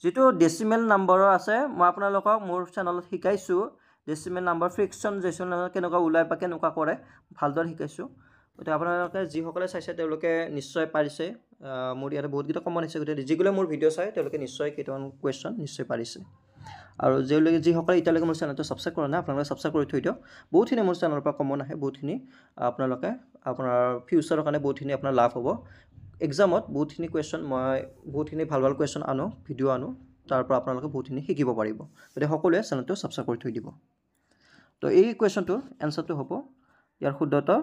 যেটো ডেসিমেল নাম্বাৰৰ আছে মই আপোনালোকক মোৰ চেনেলত শিকাইছো ডেসিমেল নাম্বাৰ ফ্ৰিকশন জেসন কেনেকুৱা উলাই পা কেনেকুৱা কৰে ভালদৰে শিকাইছো গতে আপোনালোকে যি সকলে চাইছে তেওঁলোকে নিশ্চয় পাৰিছে মোৰ ইয়াতে বহুত গিটা কমন আছে গতে যিগুলো মোৰ ভিডিও চাই তেওঁলোকে নিশ্চয় কেইটামান কোৱেশ্চন নিশ্চয় পাৰিছে আৰু যেলৈকে যি সকলে ইতালৈকে মোৰ চেনেলটো সাবস্ক্ৰাইব কৰা নাই আপোনালোকে সাবস্ক্ৰাইব কৰি থৈ দিও বহুতখিনি মোৰ চেনেলৰ পৰা কমন আহে বহুতখিনি আপোনালোকে আপোনাৰ ফিউচাৰৰ কাৰণে বহুতখিনি আপোনাৰ লাভ হ'ব এক্সামত বহুতখিনি কোৱেশ্চন মই বহুতখিনি ভাল কোৱেশ্চন আনো ভিডিও আনো তাৰ পৰা আপোনালোকে বহুতখিনি শিকিব পাৰিব গতে সকলোৱে চেনেলটো সাবস্ক্ৰাইব কৰি থৈ দিব তো এই কোৱেশ্চনটোৰ এনসাৰটো হ'ব ইয়াৰ শুদ্ধটো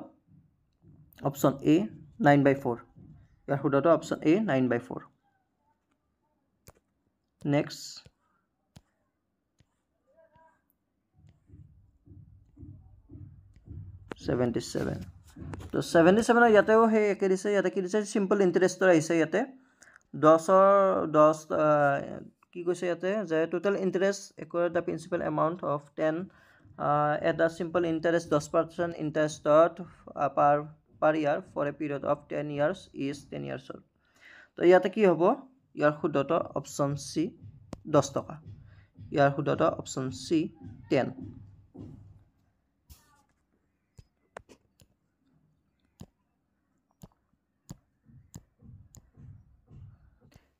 অপচন এ 9/4 ইয়াৰ শুদ্ধটো অপচন এ 9/4 নেক্সট 77 তো 77 ইয়াতেও হে একে দিছে ইয়াতে কি দিছে সিম্পল ইন্টাৰেস্টৰ আহিছে ইয়াতে 10 কি কৈছে ইয়াতে যে total interest equal the principal amount of 10 at a simple interest 10% interest per year for a period of 10 years is 10 years old তো ইয়াতে কি হ'ব ইয়াৰ শুদ্ধটো অপচন সি 10 টকা ইয়াৰ শুদ্ধটো অপচন সি 10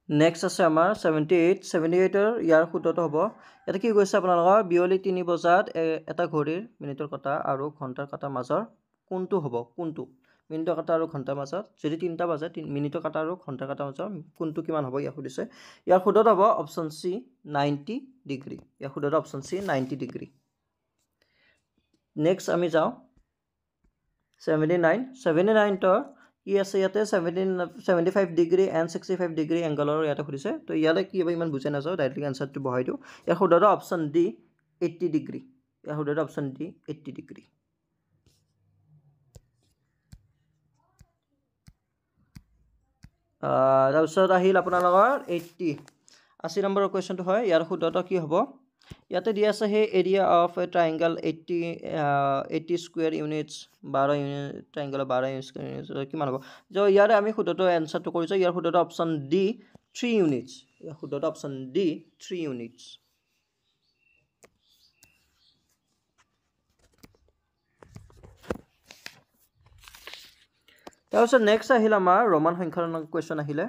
নেক্সট আছে আমাৰ 78 ৰ ইয়াৰ শুদ্ধটো হ'ব এটা কি কৈছে আপোনালোকৰ বিয়লি 3 বজাত এটা ঘড়ীৰ মিনিটৰ কাটা আৰু ঘণ্টাৰ কাটাৰ মাজৰ কোনটো হ'ব কোনটো মিনিটৰ কাটা আৰু ঘণ্টাৰ মাজত যদি 3টা বাজে মিনিটৰ কাটা আৰু ঘণ্টাৰ কাটাৰ মাজৰ কোনটো কিমান হ'ব ইয়াক সুধিছে ইয়াৰ শুদ্ধটো হ'ব অপচন সি 90 ডিগ্ৰী ইয়াৰ শুদ্ধটো অপচন সি 90 ডিগ্ৰী নেক্সট আমি যাওঁ 79 টো কি আছে ইয়াতে 75 ডিগ্ৰী এণ্ড 65 ডিগ্ৰী এংগলৰ ইয়াতে সুধিছে তো ইয়াতে কি হ'ব ইমান বুজাই নাযাওঁ ডাইৰেক্টলি আনসাৰটো বহাই দিওঁ ইয়াৰ শুদ্ধটো অপশ্যন ডি 80 ডিগ্ৰী ইয়াৰ শুদ্ধটো অপশ্যন ডি 80 ডিগ্ৰী তাৰপিছত আহিল আপোনালোকৰ 80 নম্বৰৰ কুৱেশ্যনটো হয় ইয়াৰ শুদ্ধটো কি হ'ব ইয়াতে দিয়া আছে হে area of a triangle 80 square units 12 unit ট্ৰায়াঙ্গলৰ 12 স্কয়াৰ ইউনিটস কিমান হ'ব যে ইয়াৰে আমি শুদ্ধটো এনসাৰটো কৰিছো ইয়াৰ শুদ্ধটো অপশ্যন ডি 3 ইউনিটস ইয়াৰ শুদ্ধটো অপশ্যন ডি 3 ইউনিটস তাৰপিছত নেক্সট আহিল আমাৰ ৰোমান সংখ্যাৰ কুৱেশ্যন আহিলে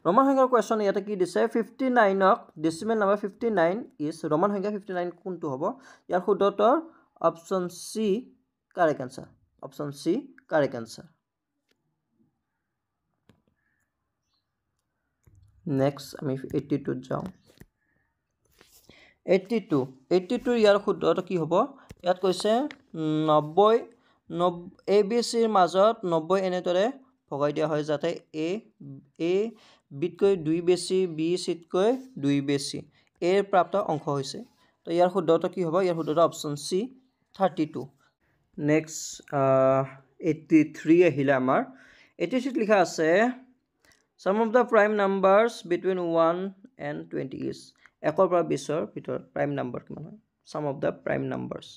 ৰোমান সংখ্যাৰ কুৱেশ্যন ইয়াতে কি দিছে 59 ক ডেসিমেল নাম্বাৰ 59 ইজ ৰোমান সংখ্যা 59 কোনটো হ'ব ইয়াৰ শুদ্ধটো option C correct answer option C correct answer next আমি 82 ত যাওঁ 82 ইয়াৰ শুদ্ধটো কি হ'ব ইয়াত কৈছে 90 এবিসিৰ মাজত 90 এনেদৰে ভগাই দিয়া হয় যাতে এ বিতকৈ 2 বেছি বি সিতকৈ 2 বেছি এৰ প্ৰাপ্ত অংশ হৈছে তো ইয়াৰ শুদ্ধটো কি হ'ব ইয়াৰ শুদ্ধটো অপশ্যন সি 32 নেক্সট 83 আহিলে আমাৰ 83 লিখা আছে some of the prime numbers between 1 and 20 is 1 পৰা 20 ৰ ভিতৰত prime number কিমান হয় some of the prime numbers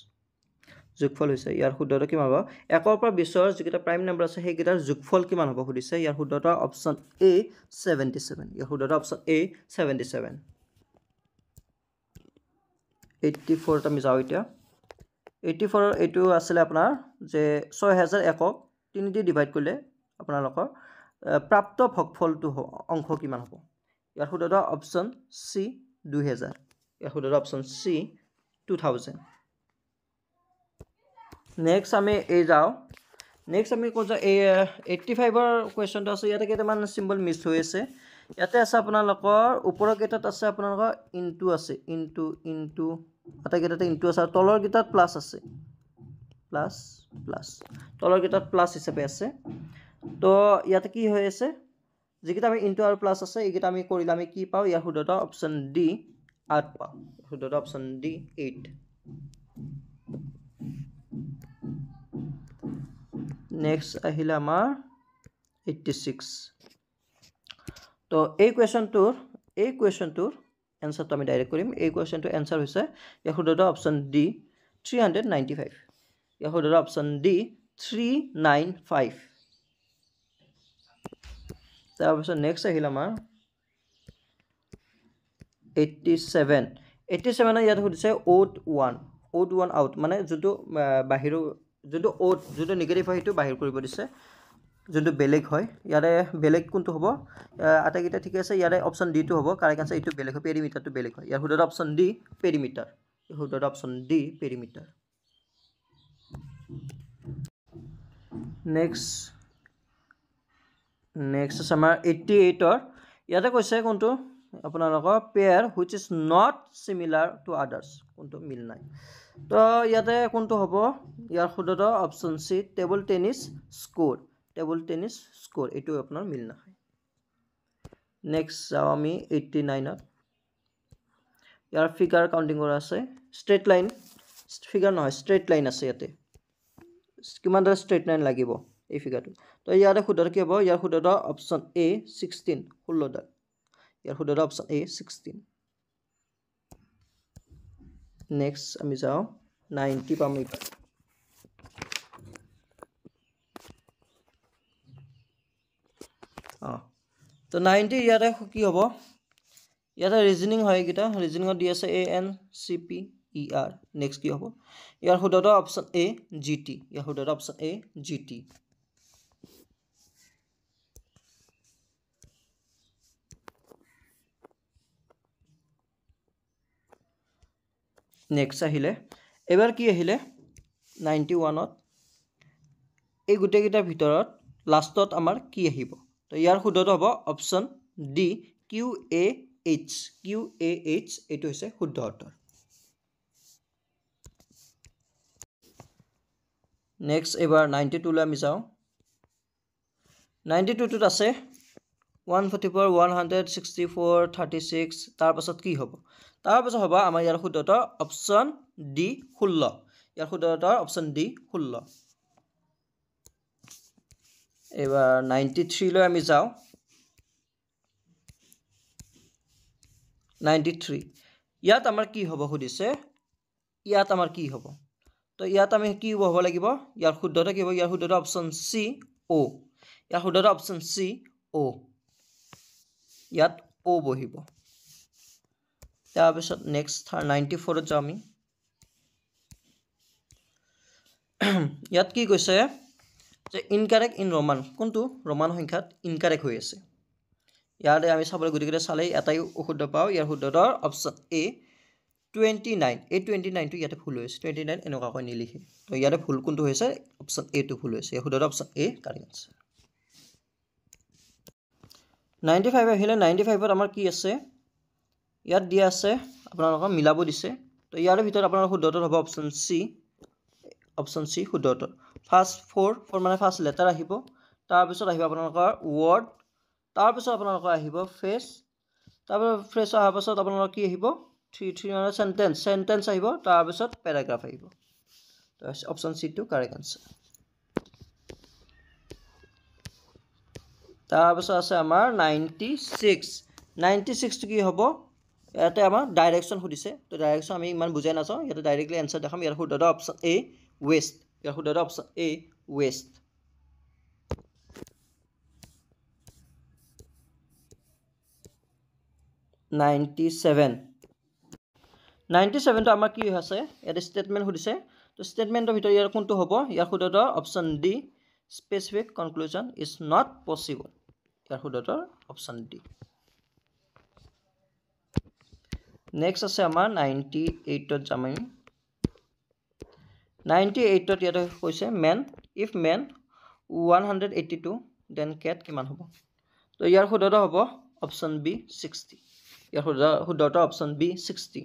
যোগফল হৈছে ইয়াৰ শুদ্ধটো কিমান হ'ব 1 পৰা 20 ৰ যিকেইটা প্ৰাইম নম্বৰ আছে সেইকেইটাৰ যোগফল কিমান হ'ব সুধিছে ইয়াৰ শুদ্ধটো অপশ্যন এ 77 ইয়াৰ শুদ্ধটো অপশ্যন এ 77 84 ত আমি যাওঁ এতিয়া 84 ৰ এটো আছিল আপোনাৰ যে 6001 ক 3 দি ডিভাইড কৰিলে আপোনালোকৰ প্ৰাপ্ত ভগফলটো অংশ কিমান হ'ব ইয়াৰ শুদ্ধটো অপশ্যন সি 2000 ইয়াৰ শুদ্ধটো অপশ্যন সি 2000 নেক্সট আমি এই যাওঁ নেক্সট আমি কোন 85 ৰ কোৱেশ্চনটো আছে ইয়াতে কেইটামান সিম্বল মিছ হৈ আছে ইয়াতে আছে আপোনালোকৰ ওপৰৰ কেইটাত আছে আপোনালোকৰ ইনটু আছে ইনটু আটা কেইটাতে ইনটু আছে তলৰ কেইটাত প্লাস আছে প্লাস তলৰ কেইটাত প্লাস হিচাপে আছে তো ইয়াতে কি হৈ আছে যেকিটা আমি ইনটু আৰু প্লাস আছে এইকেইটা আমি কৰিলে আমি কি পাও ইয়াৰ শুদ্ধটো অপশ্যন ডি 8 পাও শুদ্ধটো অপশ্যন ডি 8 নেক্সট আহিলে আমাৰ 86 তো এই কুৱেশ্যনটোৰ এনসাৰটো আমি ডাইৰেক্ট কৰিম এই কুৱেশ্যনটোৰ এনসাৰ হৈছে ইয়াৰ শুদ্ধটো অপশ্যন ডি 395 ইয়াৰ শুদ্ধটো অপশ্যন ডি 395 তাৰপিছত নেক্সট আহিল আমাৰ 87 ইয়াত সুধিছে ওড 1 আউট মানে যোনটো বাহিৰ যোনটো ওড যোনটো নেগেটিভ হয় সেইটো বাহিৰ কৰিব দিছে যোনটো বেলেগ হয় ইয়াৰে বেলেগ কোনটো হ'ব আটাইকেইটা ঠিক আছে ইয়াৰে অপশ্যন ডি টো হ'ব কাৰেক্ট আনসাৰ এইটো বেলেগ হয় পেৰিমিটাৰটো বেলেগ হয় ইয়াৰ শুদ্ধটো অপশ্যন ডি পেৰিমিটাৰ এই শুদ্ধটো অপশ্যন ডি পেৰিমিটাৰ নেক্সট আছে আমাৰ 88 ৰ ইয়াতে কৈছে কোনটো আপোনালোকৰ pair which is not similar to others কোনটো মিল নাই তো ইয়াতে কোনটো হ'ব ইয়াৰ শুদ্ধটো অপশ্যন সি টেবল টেনিস স্কোৰ এইটো আপোনাৰ মিল নহয় নেক্সট যাও আমি 89 ত ইয়াৰ ফিগাৰ কাউন্টিং কৰা আছে স্ট্ৰেট লাইন ফিগাৰ নহয় স্ট্ৰেট লাইন আছে ইয়াতে কিমান দা স্ট্ৰেট লাইন লাগিব এই ফিগাৰটো তো ইয়াৰে শুদ্ধটো কি হ'ব ইয়াৰ শুদ্ধটো অপশ্যন এ 16 16 ইয়াৰ শুদ্ধটো অপশ্যন এ 16 নেক্সট আমি যাও 90 পাম এইবাৰ তো 90 ইয়াতে কি হ'ব ইয়াতে ৰিজনিং হয় কিটা ৰিজনিংত দি আছে A N C P E R next কি হ'ব ইয়াৰ শুদ্ধটো অপশ্যন এ জি টি ইয়াৰ শুদ্ধটো option A G T next আহিলে এবাৰ কি আহিলে 91 ত এই গুটেকিটাৰ ভিতৰত লাষ্টত আমাৰ কি আহিব তো ইয়াৰ শুদ্ধটো হ'ব option D Q A H এইটো হৈছে শুদ্ধ উত্তৰ নেক্সট এবাৰ 92 লৈ আমি যাওঁ 92 টোত আছে 144 164 36 তাৰ পাছত কি হ'ব তাৰ পাছত হ'ব আমাৰ ইয়াৰ শুদ্ধ উত্তৰ অপচন ডি 16 ইয়াৰ শুদ্ধ উত্তৰ অপচন ডি 16 এবাৰ 93 লৈ আমি যাওঁ 93 ইয়াত আমাৰ কি হ'ব সুধিছে ইয়াত আমাৰ কি হ'ব তো ইয়াত আমি কি হ'ব লাগিব ইয়াৰ শুদ্ধতা কি হ'ব ইয়াৰ শুদ্ধতা অপচন সি ও ইয়াৰ শুদ্ধতা অপচন সি ও ইয়াত ও বহিব তাৰ পিছত নেক্সট 94 ত যাওঁ আমি ইয়াত কি কৈছে যে ইনকাৰেক্ট ইন ৰোমান কোনটো ৰোমান সংখ্যাত ইনকাৰেক্ট হৈ আছে ইয়াৰে আমি চাবলৈ গুটিকেইটা চালেই এটাই শুদ্ধ পাওঁ ইয়াৰ শুদ্ধতাৰ অপচন এ 29 এই 29 টো ইয়াতে ভুল হৈছে 29 এনেকুৱাকৈ নিলিখে তো ইয়াতে ভুল কোনটো হৈছে অপচন এ টো ভুল হৈছে এই শুদ্ধতা অপচন এ কাৰেক্ট আছে 95 আহিলে 95 ত আমাৰ কি আছে ইয়াত দিয়া আছে আপোনালোকক মিলাব দিছে তো ইয়াৰ ভিতৰত আপোনাৰ শুদ্ধ উত্তৰ হ'ব অপচন সি শুদ্ধ উত্তৰ ফাৰ্স্ট 4 মানে ফাৰ্স্ট লেটাৰ আহিব তাৰ পিছত আহিব আপোনালোকৰ ওয়াৰ্ড তাৰ পিছত আপোনালোকৰ আহিব ফেস তাৰ পিছত ফ্ৰেছ অহাৰ পিছত আপোনালোকৰ কি আহিব 3 মানে সেন্টেন্স আহিব তাৰ পিছত প্যাৰাগ্ৰাফ আহিব তো অপচন সি টো কাৰেক্ট আনসাৰ তাৰ পিছত আছে আমাৰ 96 টো কি হ'ব ইয়াতে আমাৰ ডাইৰেকশন সুধিছে তো ডাইৰেকশন আমি ইমান বুজাই নাযাওঁ ইয়াতে ডাইৰেক্টলি আনসাৰ দেখাম ইয়াৰ শুদ্ধতা অপচন এ ওয়েস্ট ইয়াৰ শুদ্ধতা অপচন এ ওয়েস্ট 97 টো আমাৰ কি আছে ইয়াতে স্টেটমেন্ট সুধিছে তো স্টেটমেন্টৰ ভিতৰত ইয়াৰ কোনটো হ'ব ইয়াৰ শুদ্ধতা option D specific conclusion is not possible ইয়াৰ শুদ্ধতা অপচন ডি নেক্সট আছে আমাৰ 98 ত যাম আমি 98 ত ইয়াতে কৈছে man if man 182 then cat কিমান হ'ব তো ইয়াৰ শুদ্ধতা হ'ব অপচন বি 60 ইয়াৰ শুদ্ধতা অপচন বি 60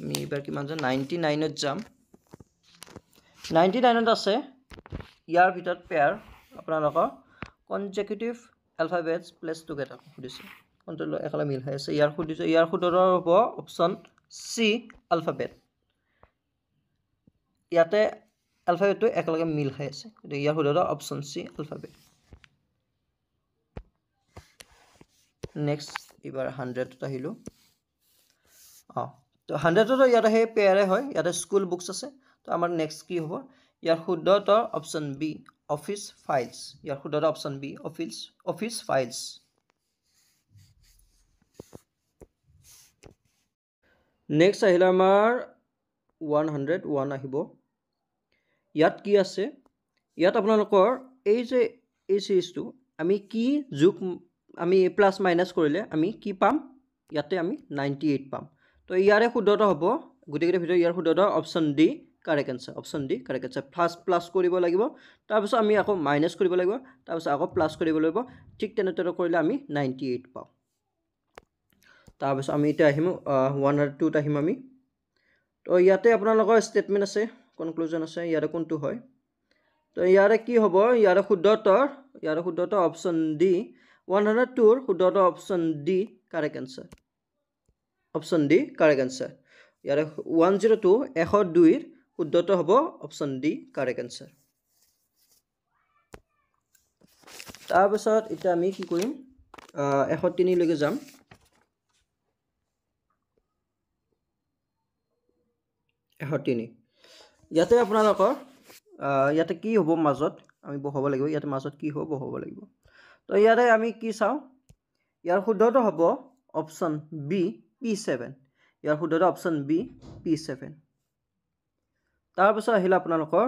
আমি এবাৰ কিমান যাম 99 ত যাম 99 ত আছে ইয়াৰ ভিতৰত পেয়াৰ আপোনালোকৰ কনজেকিউটিভ এলফাবেটস প্লেস টুগেদাৰ সুধিছে কোনটো একেলগে মিল হৈ আছে ইয়াৰ সুধিছে ইয়াৰ শুদ্ধতা হ'ব অপচন সি এলফাবেট ইয়াতে এলফাবেটটো একেলগে মিল হৈ আছে ইয়াৰ শুদ্ধতা অপচন সি এলফাবেট নেক্সট এবাৰ 100 ত আহিলো তো 100 ত ইয়াতে হে পেয়াৰে হয় ইয়াতে স্কুল বুকস আছে তো আমাৰ নেক্সট কি হ'ব ইয়াৰ শুদ্ধতা অপচন বি অফিস ফাইলস ইয়াৰ শুদ্ধতা option B office files next আহিলে আমাৰ 101 আহিব ইয়াত কি আছে ইয়াত আপোনালোকৰ এই যে এই সিৰিজটো আমি কি যোগ আমি প্লাস মাইনাস কৰিলে আমি কি পাম ইয়াতে আমি 98 পাম তো ইয়াৰে শুদ্ধতা হ'ব গুটিকেইটাৰ ভিতৰত ইয়াৰ শুদ্ধতা option D correct answer option D correct answer plus কৰিব লাগিব তাৰ পিছত আমি আকৌ মাইনাস কৰিব লাগিব তাৰ পিছত আকৌ প্লাস কৰিব লাগিব ঠিক তেনেদৰে কৰিলে আমি 98 পাম তাৰ পিছত আমি এটা আহিম 102 ত আহিম আমি তো ইয়াতে আপোনালোকৰ স্টেটমেন্ট আছে কনক্লুজন আছে ইয়াৰে কোনটো হয় তো ইয়াৰে কি হ'ব ইয়াৰে শুদ্ধতা অপচন ডি 102 ৰ শুদ্ধতা option D correct answer option D correct answer ইয়াৰে 102 102 ৰ শুদ্ধতা হ'ব অপচন ডি কাৰেক্ট আনসাৰ তাৰ পিছত এটা আমি কি কৰিম 103 লৈকে যাম 103 ইয়াতে আপোনালোকৰ ইয়াতে কি হ'ব মাজত আমি বহাব লাগিব ইয়াতে মাজত কি হ'ব বহাব লাগিব তো ইয়াৰে আমি কি চাও ইয়াৰ শুদ্ধতা হ'ব অপচন বি P7 ইয়াৰ শুদ্ধতা অপচন বি P7 তাৰ পিছত আহিলা আপোনালোকৰ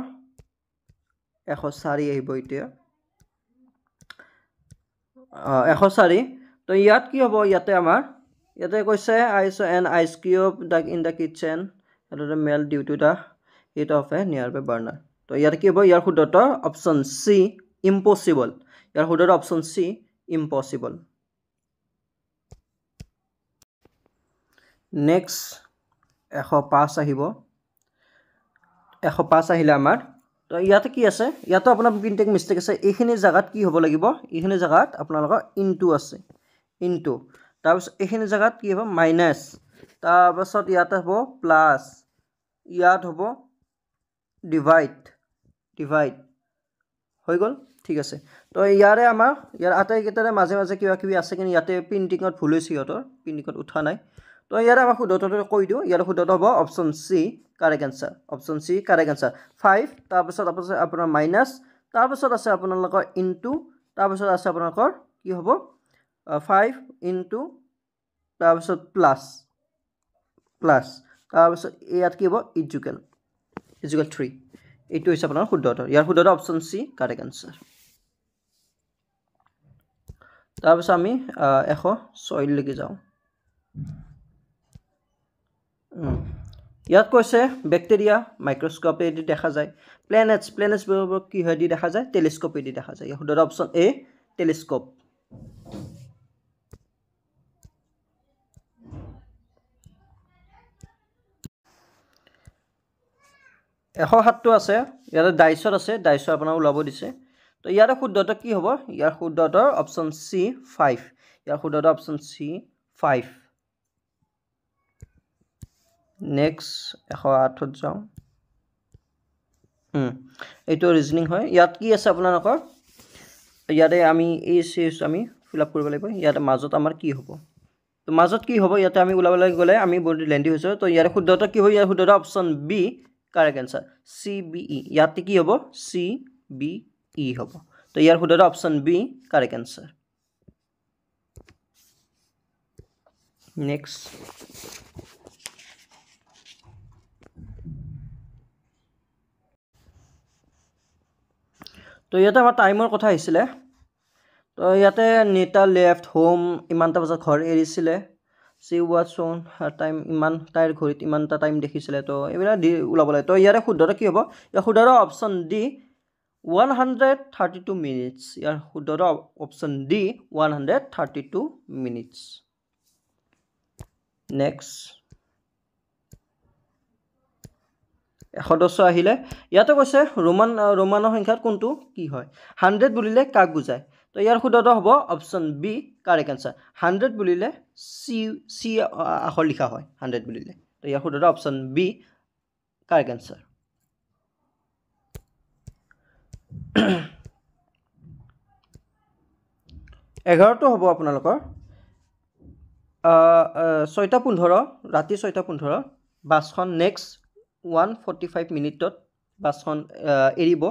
104 আহিব এতিয়া 104 তো ইয়াত কি হ'ব ইয়াতে আমাৰ ইয়াতে কৈছে I saw an ice cube in the kitchen and the melt due to the heat of a nearby burner তো ইয়াত কি হ'ব ইয়াৰ শুদ্ধতা অপচন সি ইম্পসিবল ইয়াৰ শুদ্ধতা অপচন সি ইম্পসিবল নেক্সট 105 আহিব 105 আহিলে আমাৰ তো ইয়াতে কি আছে ইয়াতে আপোনাৰ প্ৰিন্টিং মিস্টেক আছে এইখিনি জায়গাত কি হ'ব লাগিব এইখিনি জায়গাত আপোনালোকৰ ইনটু আছে ইনটু তাৰপিছত এইখিনি জায়গাত কি হ'ব মাইনাস তাৰপিছত ইয়াতে হ'ব প্লাস ইয়াত হ'ব ডিভাইড হৈ গ'ল ঠিক আছে তো ইয়াৰে আমাৰ ইয়াৰ আটাইকেইটাৰে মাজে মাজে কিবা কিবি আছে কিন্তু ইয়াতে প্ৰিন্টিংত ভুল হৈছে সিহঁতৰ প্ৰিন্টিংত উঠা নাই তো ইয়াৰে আমাৰ শুদ্ধটো কৈ দিওঁ ইয়াৰ শুদ্ধটো হ'ব option C correct answer option C correct answer 5 তাৰপিছত আপোনাৰ মাইনাস তাৰপিছত আছে আপোনালোকৰ ইনটু তাৰপিছত আছে আপোনালোকৰ কি হ'ব 5 ইনটু তাৰপিছত প্লাস তাৰপিছত ইয়াত কি হ'ব ইকুৱেল 3 এইটো হৈছে আপোনাৰ শুদ্ধটো ইয়াৰ শুদ্ধটো অপশ্যন সি কাৰেক্ট আনসাৰ তাৰপিছত আমি 106 লৈকে যাওঁ ইয়াত কৈছে ব্যাকটেৰিয়া মাইক্ৰোস্কোপেদি দেখা যায় প্লেনেটছ কি হয় দি দেখা যায় টেলিস্কোপেদি দেখা যায় ইয়াৰ শুদ্ধটো অপশ্যন এ টেলিস্কোপ এশ সাতটো আছে ইয়াতে ডাইছত আছে ডাইছ আপোনাৰ ওলাব দিছে তো ইয়াৰে শুদ্ধটো কি হ'ব ইয়াৰ শুদ্ধটো অপশ্যন সি 5 ইয়াৰ শুদ্ধটো অপশ্যন সি 5 নেক্সট 108ত যাওঁ এইটো ৰিজনিং হয় ইয়াত কি আছে আপোনালোকৰ ইয়াতে আমি এই সিজ আমি ফিল আপ কৰিব লাগিব ইয়াতে মাজত আমাৰ কি হ'ব তো মাজত কি হ'ব ইয়াতে আমি ওলাবলৈ গ'লে আমি বডি লেন্ডি হৈছো তো ইয়াৰ শুদ্ধটো কি হয় ইয়াৰ শুদ্ধটো option B correct answer CBE ইয়াতে কি হ'ব CBE হ'ব তো ইয়াৰ শুদ্ধটো option B correct answer next তো ইয়াতে আমাৰ টাইমৰ কথা আহিছিলে তো ইয়াতে নেতা লেফট হোম ইমানটা বজাত ঘৰ এৰিছিলে সি ৱাটছ অন হাৰ টাইম ইমান তাইৰ ঘড়ীত ইমানটা টাইম দেখিছিলে তো এইবিলাক দি ওলাব লাগে তো ইয়াৰে শুদ্ধটো কি হ'ব ইয়াৰ শুদ্ধটো অপশ্যন ডি 132 মিনিটছ ইয়াৰ শুদ্ধটো অপশ্যন ডি 132 মিনিটছ নেক্সট 110 আহিলে ইয়াতে কৈছে ৰোমানৰ সংখ্যাত কোনটো কি হয় 100 বুলিলে কাক বুজায় তো ইয়াৰ শুদ্ধটো হ'ব অপশ্যন বি কাৰেক্ট আনসাৰ 100 বুলিলে সি আখৰ লিখা হয় 100 বুলিলে তো ইয়াৰ শুদ্ধটো অপশ্যন বি কাৰেক্ট আনসাৰ 11টো হ'ব আপোনালোকৰ 6:15 ৰাতি 6:15 বাছখন নেক্সট 145 মিনিটত বাছখন এৰিব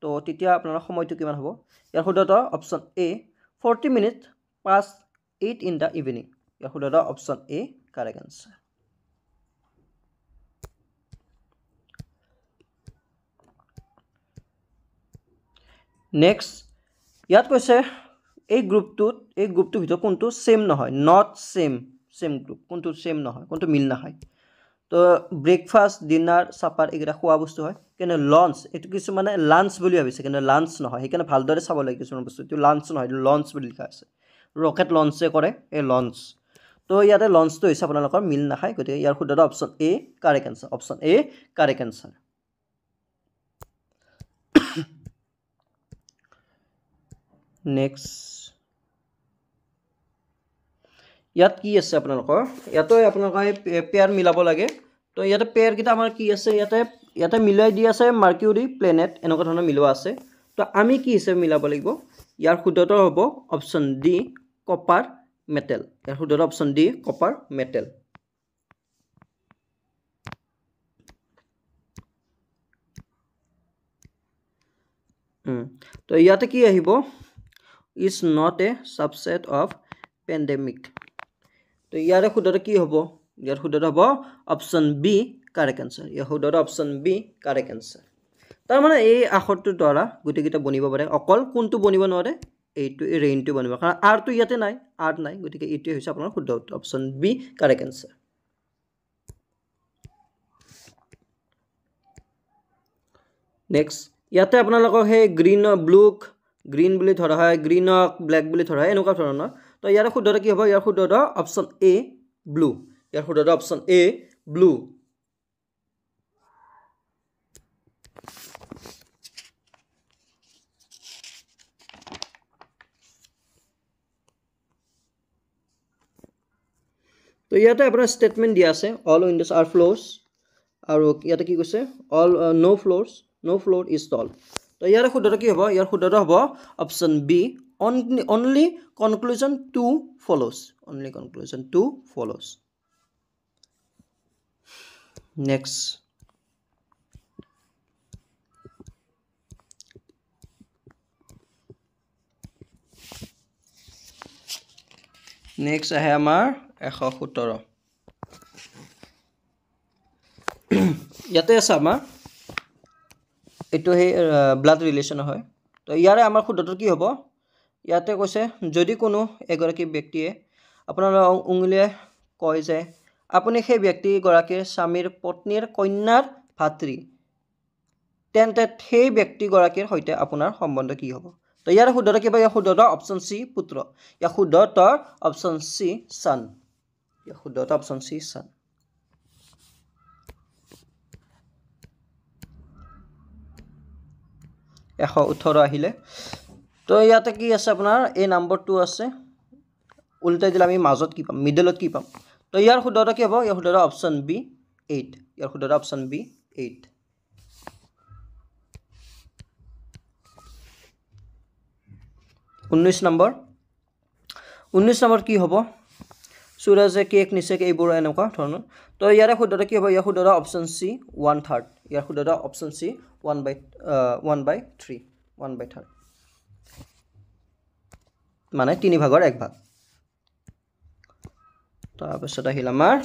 তো তেতিয়া আপোনাৰ সময়টো কিমান হ'ব ইয়াৰ শুদ্ধটো option A 40 minute past 8 in the evening ইয়াৰ শুদ্ধটো option A correct answer next ইয়াত কৈছে এই গ্ৰুপটোৰ ভিতৰত কোনটো সেম নহয় নট সেম গ্ৰুপ কোনটো সেম নহয় কোনটো মিল নাখায় তো ব্ৰেকফাষ্ট ডিনাৰ সাপাৰ এইকেইটা খোৱা বস্তু হয় কিন্তু লঞ্চ এইটো কিছুমানে লাঞ্চ বুলি ভাবিছে কিন্তু লাঞ্চ নহয় সেইকাৰণে ভালদৰে চাব লাগে কিছুমান বস্তু এইটো লাঞ্চ নহয় এইটো লঞ্চ বুলি লিখা আছে ৰকেট লঞ্চে কৰে এই লঞ্চ তো ইয়াতে লঞ্চটো হৈছে আপোনালোকৰ মিল নাখায় গতিকে ইয়াৰ শুদ্ধটো option A correct answer option A correct answer next ইয়াত কি আছে আপোনালোকৰ ইয়াতে আপোনালোকে পেয়াৰ মিলাব লাগে তো ইয়াতে পেয়াৰ কিটা আমাৰ কি আছে ইয়াতে মিলাই দি আছে মাৰ্কিউৰি প্লেনেট এনেকুৱা ধৰণৰ মিলোৱা আছে তো আমি কি হিচাপে মিলাব লাগিব ইয়াৰ শুদ্ধটো হ'ব অপশ্যন ডি কপাৰ মেটেল ইয়াৰ শুদ্ধটো অপশ্যন ডি কপাৰ মেটেল তো ইয়াতে কি আহিব is not a subset of pandemic তো ইয়াৰে শুদ্ধটো কি হ'ব ইয়াৰ শুদ্ধটো হ'ব অপশ্যন বি কাৰেক্ট আনসাৰ ইয়াৰ শুদ্ধটো অপশ্যন বি কাৰেক্ট আনসাৰ তাৰ মানে এই আখৰটোৰ দ্বাৰা গোটেইকেইটা বনিব পাৰে অকল কোনটো বনিব নোৱাৰে এইটো এই ৰেইনটো বনিব কাৰণ আৰটো ইয়াতে নাই আৰ নাই গতিকে এইটোৱে হৈছে আপোনাৰ শুদ্ধ উত্তৰ option B correct answer next ইয়াতে আপোনালোকক সেই গ্ৰীণ বুলি ধৰা হয় গ্ৰীণক ব্লেক বুলি ধৰা হয় এনেকুৱা ধৰণৰ তো ইয়াৰ শুদ্ধটো কি হ'ব ইয়াৰ শুদ্ধটো অপশ্যন এ ব্লু ইয়াৰ শুদ্ধটো অপশ্যন এ ব্লু তো ইয়াতে আপোনাৰ স্টেটমেন্ট দিয়া আছে অল উইন্ডোজ আৰ ফ্লোৰ্স আৰু ইয়াতে কি কৈছে all no floor is tall তো ইয়াৰ শুদ্ধটো কি হ'ব ইয়াৰ শুদ্ধটো হ'ব option B only conclusion 2 follows next আহে আমাৰ 117 ইয়াতে আছে আমাৰ এটো হে ব্লাড ৰিলেশন হয় তো ইয়াৰে আমাৰ শুদ্ধটো কি হ'ব ইয়াতে কৈছে যদি কোনো এগৰাকী ব্যক্তিয়ে আপোনাৰ উংলিয়ে কয় যে আপুনি সেই ব্যক্তি গৰাকীৰ স্বামীৰ পত্নীৰ কন্যাৰ ভাতৃ তেন্তে সেই ব্যক্তি গৰাকীৰ সৈতে আপোনাৰ সম্বন্ধ কি হ'ব তো ইয়াৰ শুদ্ধটো কি হ'ব ইয়াৰ শুদ্ধটো অপচন সি পুত্ৰ ইয়াৰ শুদ্ধটো অপচন সি সন ইয়াৰ শুদ্ধটো অপচন সি সন এশ 18 আহিলে তো ইয়াতে কি আছে আপোনাৰ এই নম্বৰটো আছে উল্টাই দিলে আমি মাজত কি পাম মিডলত কি পাম তো ইয়াৰ শুদ্ধটো কি হ'ব ইয়াৰ শুদ্ধটো অপচন বি 8 ইয়াৰ শুদ্ধটো অপচন বি 8 19 নম্বৰ কি হ'ব সুৰজে কেক নিছে এইবোৰ এনেকুৱা ধৰণৰ তো ইয়াৰে শুদ্ধটো কি হ'ব ইয়াৰ শুদ্ধটো অপচন সি 1/3 ইয়াৰ শুদ্ধটো অপচন সি 1/3 মানে 3 ভাগৰ 1 ভাগ তাৰ পিছত আহিল আমাৰ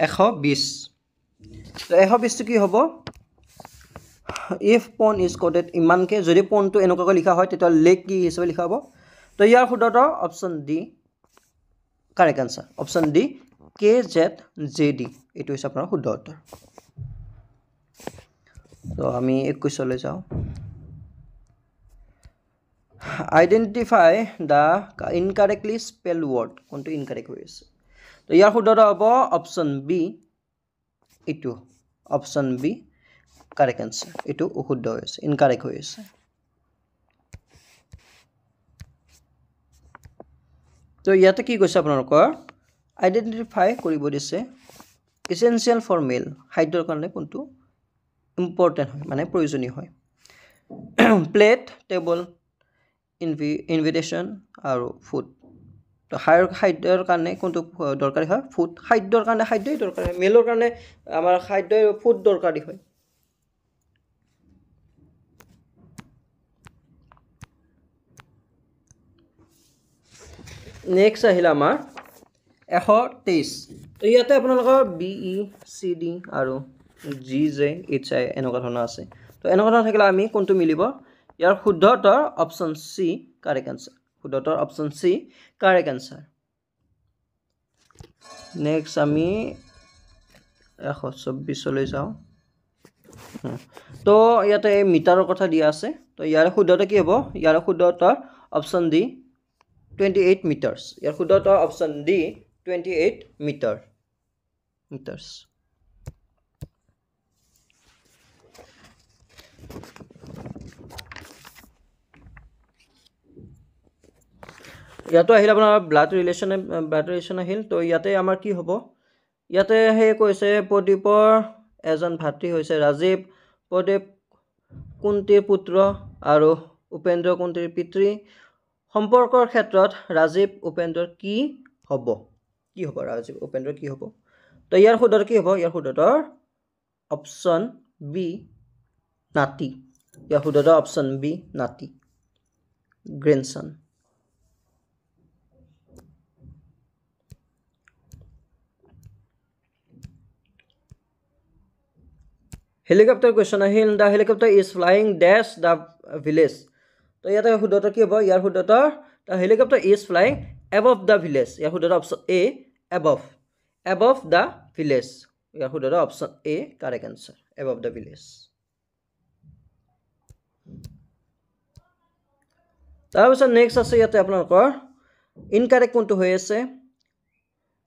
120 তো 120 টো কি হ'ব if pawn is coded ইমানকে যদি পনটো এনেকৈ লিখা হয় তেতিয়া লেগ কি হিচাপে লিখা হ'ব তো ইয়াৰ শুদ্ধটো option D correct answer option D KZJD এটো হৈছে আপোনাৰ শুদ্ধ উত্তৰ তো আমি 21 লৈ যাও identify the incorrectly spelled word কোনটো ইনকারেক্ট হৈ আছে তো ইয়াৰ শুদ্ধটো হ'ব অপচন বি এটো অপচন বি কারেক্ট আনসার এটো অশুদ্ধ হৈ আছে ইনকারেক্ট হৈ আছে তো ইয়াতে কি কৈছে আপোনালোকৰ আইডেন্টিফাই কৰিব দিছে এসেনশিয়াল ফৰ মেল খাদ্যৰ কাৰণে কোনটো ইম্পৰ্টেন্ট হয় মানে প্ৰয়োজনীয় হয় প্লেট টেবল ইনভিটেশন আৰু ফুড তো খাদ্যৰ কাৰণে কোনটো দৰকাৰী হয় ফুড খাদ্যৰ কাৰণে খাদ্যই দৰকাৰী মেলৰ কাৰণে আমাৰ খাদ্য ফুড দৰকাৰী হয় নেক্সট আহিল আমাৰ 123 তো ইয়াতে আপোনালোকৰ BE CD আৰু GJ HI এনেকুৱা ধৰণৰ আছে তো এনেকুৱা ধৰণৰ থাকিলে আমি কোনটো মিলিব ইয়াৰ শুদ্ধতৰ অপচন সি কাৰেক্ট আনসাৰ শুদ্ধতৰ option C correct answer next আমি 124 লৈ যাও তো ইয়াতে মিটাৰৰ কথা দিয়া আছে তো ইয়াৰ শুদ্ধটো কি হ'ব ইয়াৰ শুদ্ধতৰ অপচন ডি 28 meters ইয়াৰ শুদ্ধটো অপচন ডি 28 meters ইয়াতো আহিল আপোনাৰ ব্লাড ৰিলেশন আহিল তো ইয়াতে আমাৰ কি হ'ব ইয়াতে হে কৈছে প্ৰদীপৰ এজন ভাতৃ হৈছে ৰাজীৱ প্ৰদীপ কুন্তীৰ পুত্ৰ আৰু উপেন্দ্ৰ কুন্তীৰ পিতৃ সম্পৰ্কৰ ক্ষেত্ৰত ৰাজীৱ উপেন্দ্ৰৰ কি হ'ব ৰাজীৱ উপেন্দ্ৰৰ কি হ'ব তো ইয়াৰ শুদ্ধটো কি হ'ব ইয়াৰ শুদ্ধটো অপচন বি নাতি ইয়াৰ শুদ্ধটো অপচন বি নাতি গ্ৰেণ্ডসন হেলিকপ্টাৰ কোৱেশ্চন আহিল the helicopter is flying dash the village তো ইয়াতে শুদ্ধটো কি হ'ব ইয়াৰ শুদ্ধটো the helicopter is flying above the village ইয়াৰ শুদ্ধটো option A above the village ইয়াৰ শুদ্ধটো option A correct answer above the village তাৰপিছত নেক্সট আছে ইয়াতে আপোনালোকৰ ইনকাৰেক্ট কোনটো হৈ আছে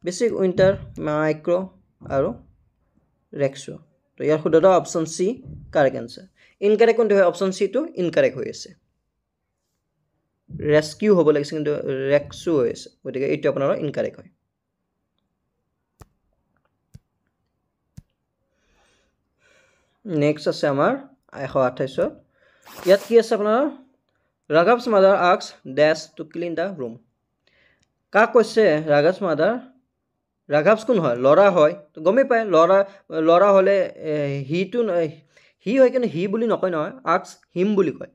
বেসিক উইন্টাৰ মাইক্ৰো আৰু ৰেক্সো তো ইয়াৰ শুদ্ধটো option C correct answer incorrect কোনটো হয় অপশ্যন চি টো ইনকাৰেক্ট হৈ আছে ৰেস্কিউ হ'ব লাগিছে কিন্তু ৰেক্সু হৈ আছে গতিকে এইটো আপোনাৰ ইনকাৰেক্ট হয় নেক্সট আছে আমাৰ 128 ইয়াত কি আছে আপোনাৰ Raghav's mother asks Dash to clean the room কাক কৈছে Raghav's mother Raghav's কোন হয় লৰা হয় তো গমে পায় লৰা হলে হি হয় কিন্তু হি বুলি নকয় নহয় asks him বুলি কয়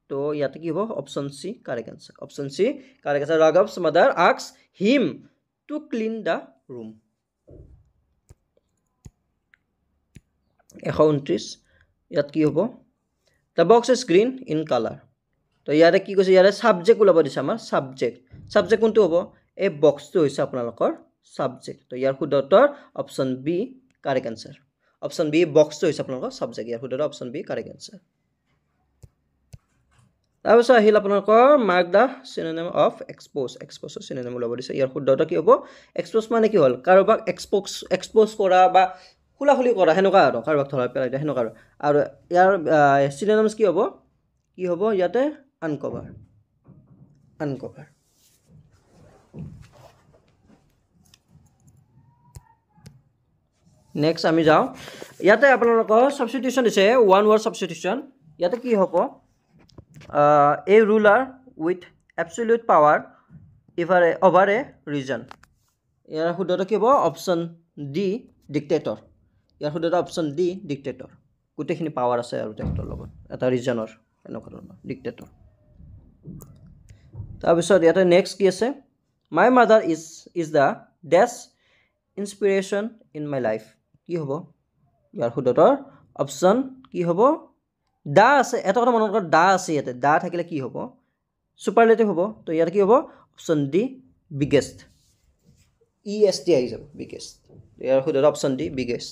তো ইয়াতে কি হ'ব option C correct answer option C correct answer Raghav's mother asks him to clean the room 129 ইয়াত কি হ'ব the box is green in color তো ইয়াতে কি কৈছে ইয়াতে সাবজেক্ট ওলাব দিছে আমাৰ সাবজেক্ট কোনটো হ'ব এই বক্সটো হৈছে আপোনালোকৰ সাবজেক্ট তো ইয়াৰ শুদ্ধতৰ option B correct answer option B বক্সটো হৈছে আপোনালোকৰ সাবজেক্ট ইয়াৰ শুদ্ধতৰ অপশ্যন বি কাৰেক্ট আনসাৰ তাৰপিছত আহিল আপোনালোকৰ mark the synonym of expose synonym ওলাব দিছে ইয়াৰ শুদ্ধতা কি হ'ব এক্সপ'জ মানে কি হ'ল কাৰোবাক এক্সপ'জ কৰা বা খুলাখুলি কৰা হেনেকুৱা আৰু কাৰোবাক ধৰা পেলাই দিয়া হেনেকুৱা আৰু ইয়াৰ সিনোনিমছ কি হ'ব ইয়াতে আনকভাৰ নেক্সট আমি যাওঁ ইয়াতে আপোনালোকৰ সাবস্টিটিউশন দিছে ওয়ান ওয়ার্ড সাবস্টিটিউশন ইয়াতে কি হ'ব a ruler with absolute power over a region ইয়াৰ শুদ্ধটো কি হ'ব অপশ্যন ডি ডিক্টেটৰ ইয়াৰ শুদ্ধটো অপশ্যন ডি ডিক্টেটৰ গোটেইখিনি পাৱাৰ আছে আৰু তেখেতৰ লগত এটা ৰিজনৰ এনেকুৱা ধৰণৰ ডিক্টেটৰ তাৰপিছত ইয়াতে নেক্সট কি আছে মাই মাদাৰ ইজ দ্য ডেছ ইনস্পিৰেশ্যন ইন মাই লাইফ কি হ'ব ইয়াৰ শুদ্ধতৰ অপশ্যন কি হ'ব দা আছে এটা কথা মনত ৰাখক দা আছে ইয়াতে দা থাকিলে কি হ'ব সুপাৰলেটিভ হ'ব তো ইয়াৰ কি হ'ব অপশ্যন ডি বিগেষ্ট EST আহি যাব বিগেষ্ট ইয়াৰ শুদ্ধটো অপশ্যন ডি বিগেষ্ট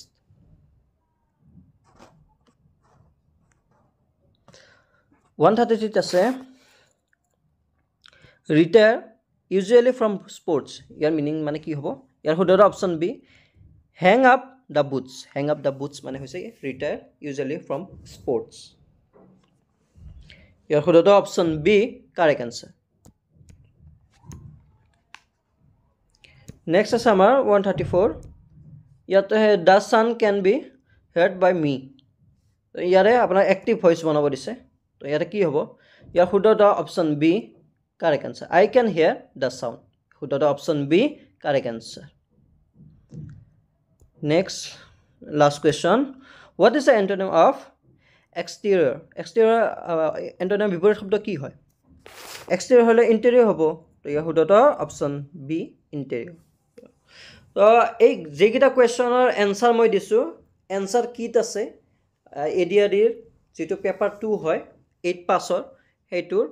133 আছে retire usually from sports ইয়াৰ মিনিং মানে কি হ'ব ইয়াৰ শুদ্ধটো option B hang up the boots মানে হৈছে retire usually from sports ইয়াৰ শুদ্ধটো option B correct answer next আছে আমাৰ 134 ইয়াতে the sun can be heard by me ইয়াৰে আপোনাৰ এক্টিভ ভয়েস বনাব দিছে তো ইয়াতে কি হ'ব ইয়াৰ শুদ্ধটো option B correct answer I can hear the sound শুদ্ধটো option B correct answer next last question what is the antonym of exterior antonym বিপৰীত শব্দ কি হয় exterior হলে interior হ'ব তো ইয়াৰ শুদ্ধটো অপশ্যন বি interior তো এই যেকিটা কোৱেশ্চনৰ এনসাৰ মই দিছো এনসাৰ কিট আছে এডিআৰডিৰ যেটো পেপাৰ 2 হয় 8 পাছৰ হেতুৰ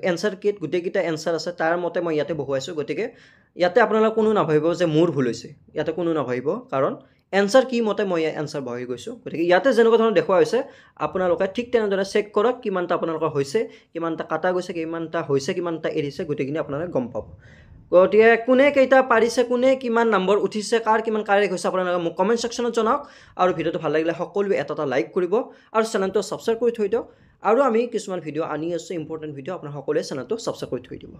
এনসাৰ কিট গুটেকিটা এনসাৰ আছে তাৰ মতে মই ইয়াতে বহুৱাইছো গতিকে ইয়াতে আপোনালোক কোনো নাভাবিব যে মোৰ ভুল হৈছে ইয়াতে কোনো নাভাবিব কাৰণ এনসাৰ কি মতে মই এনসাৰ বহাই গৈছো গতিকে ইয়াতে যেনেকুৱা ধৰণৰ দেখুৱা হৈছে আপোনালোকে ঠিক তেনেদৰে চেক কৰক কিমানটা আপোনালোকৰ হৈছে কিমানটা কাটা গৈছে কিমানটা হৈছে কিমানটা এৰিছে গুটেকিনি আপোনালোকে গম পাব গতিকে কোনে কেইটা পাৰিছে কোনে কিমান নম্বৰ উঠিছে কাৰ কিমান কাৰেক্ট হৈছে আপোনালোকে মোক কমেন্ট সেকশনত জনাওক আৰু ভিডিওটো ভাল লাগিলে সকলোৱে এটা লাইক কৰিব আৰু চেনেলটো সাবস্ক্ৰাইব কৰি থৈ দিওক আৰু আমি কিছুমান ভিডিও আনি আছো ইম্পৰ্টেন্ট ভিডিও আপোনালোকে সকলোৱে চেনেলটো সাবস্ক্ৰাইব কৰি থৈ দিব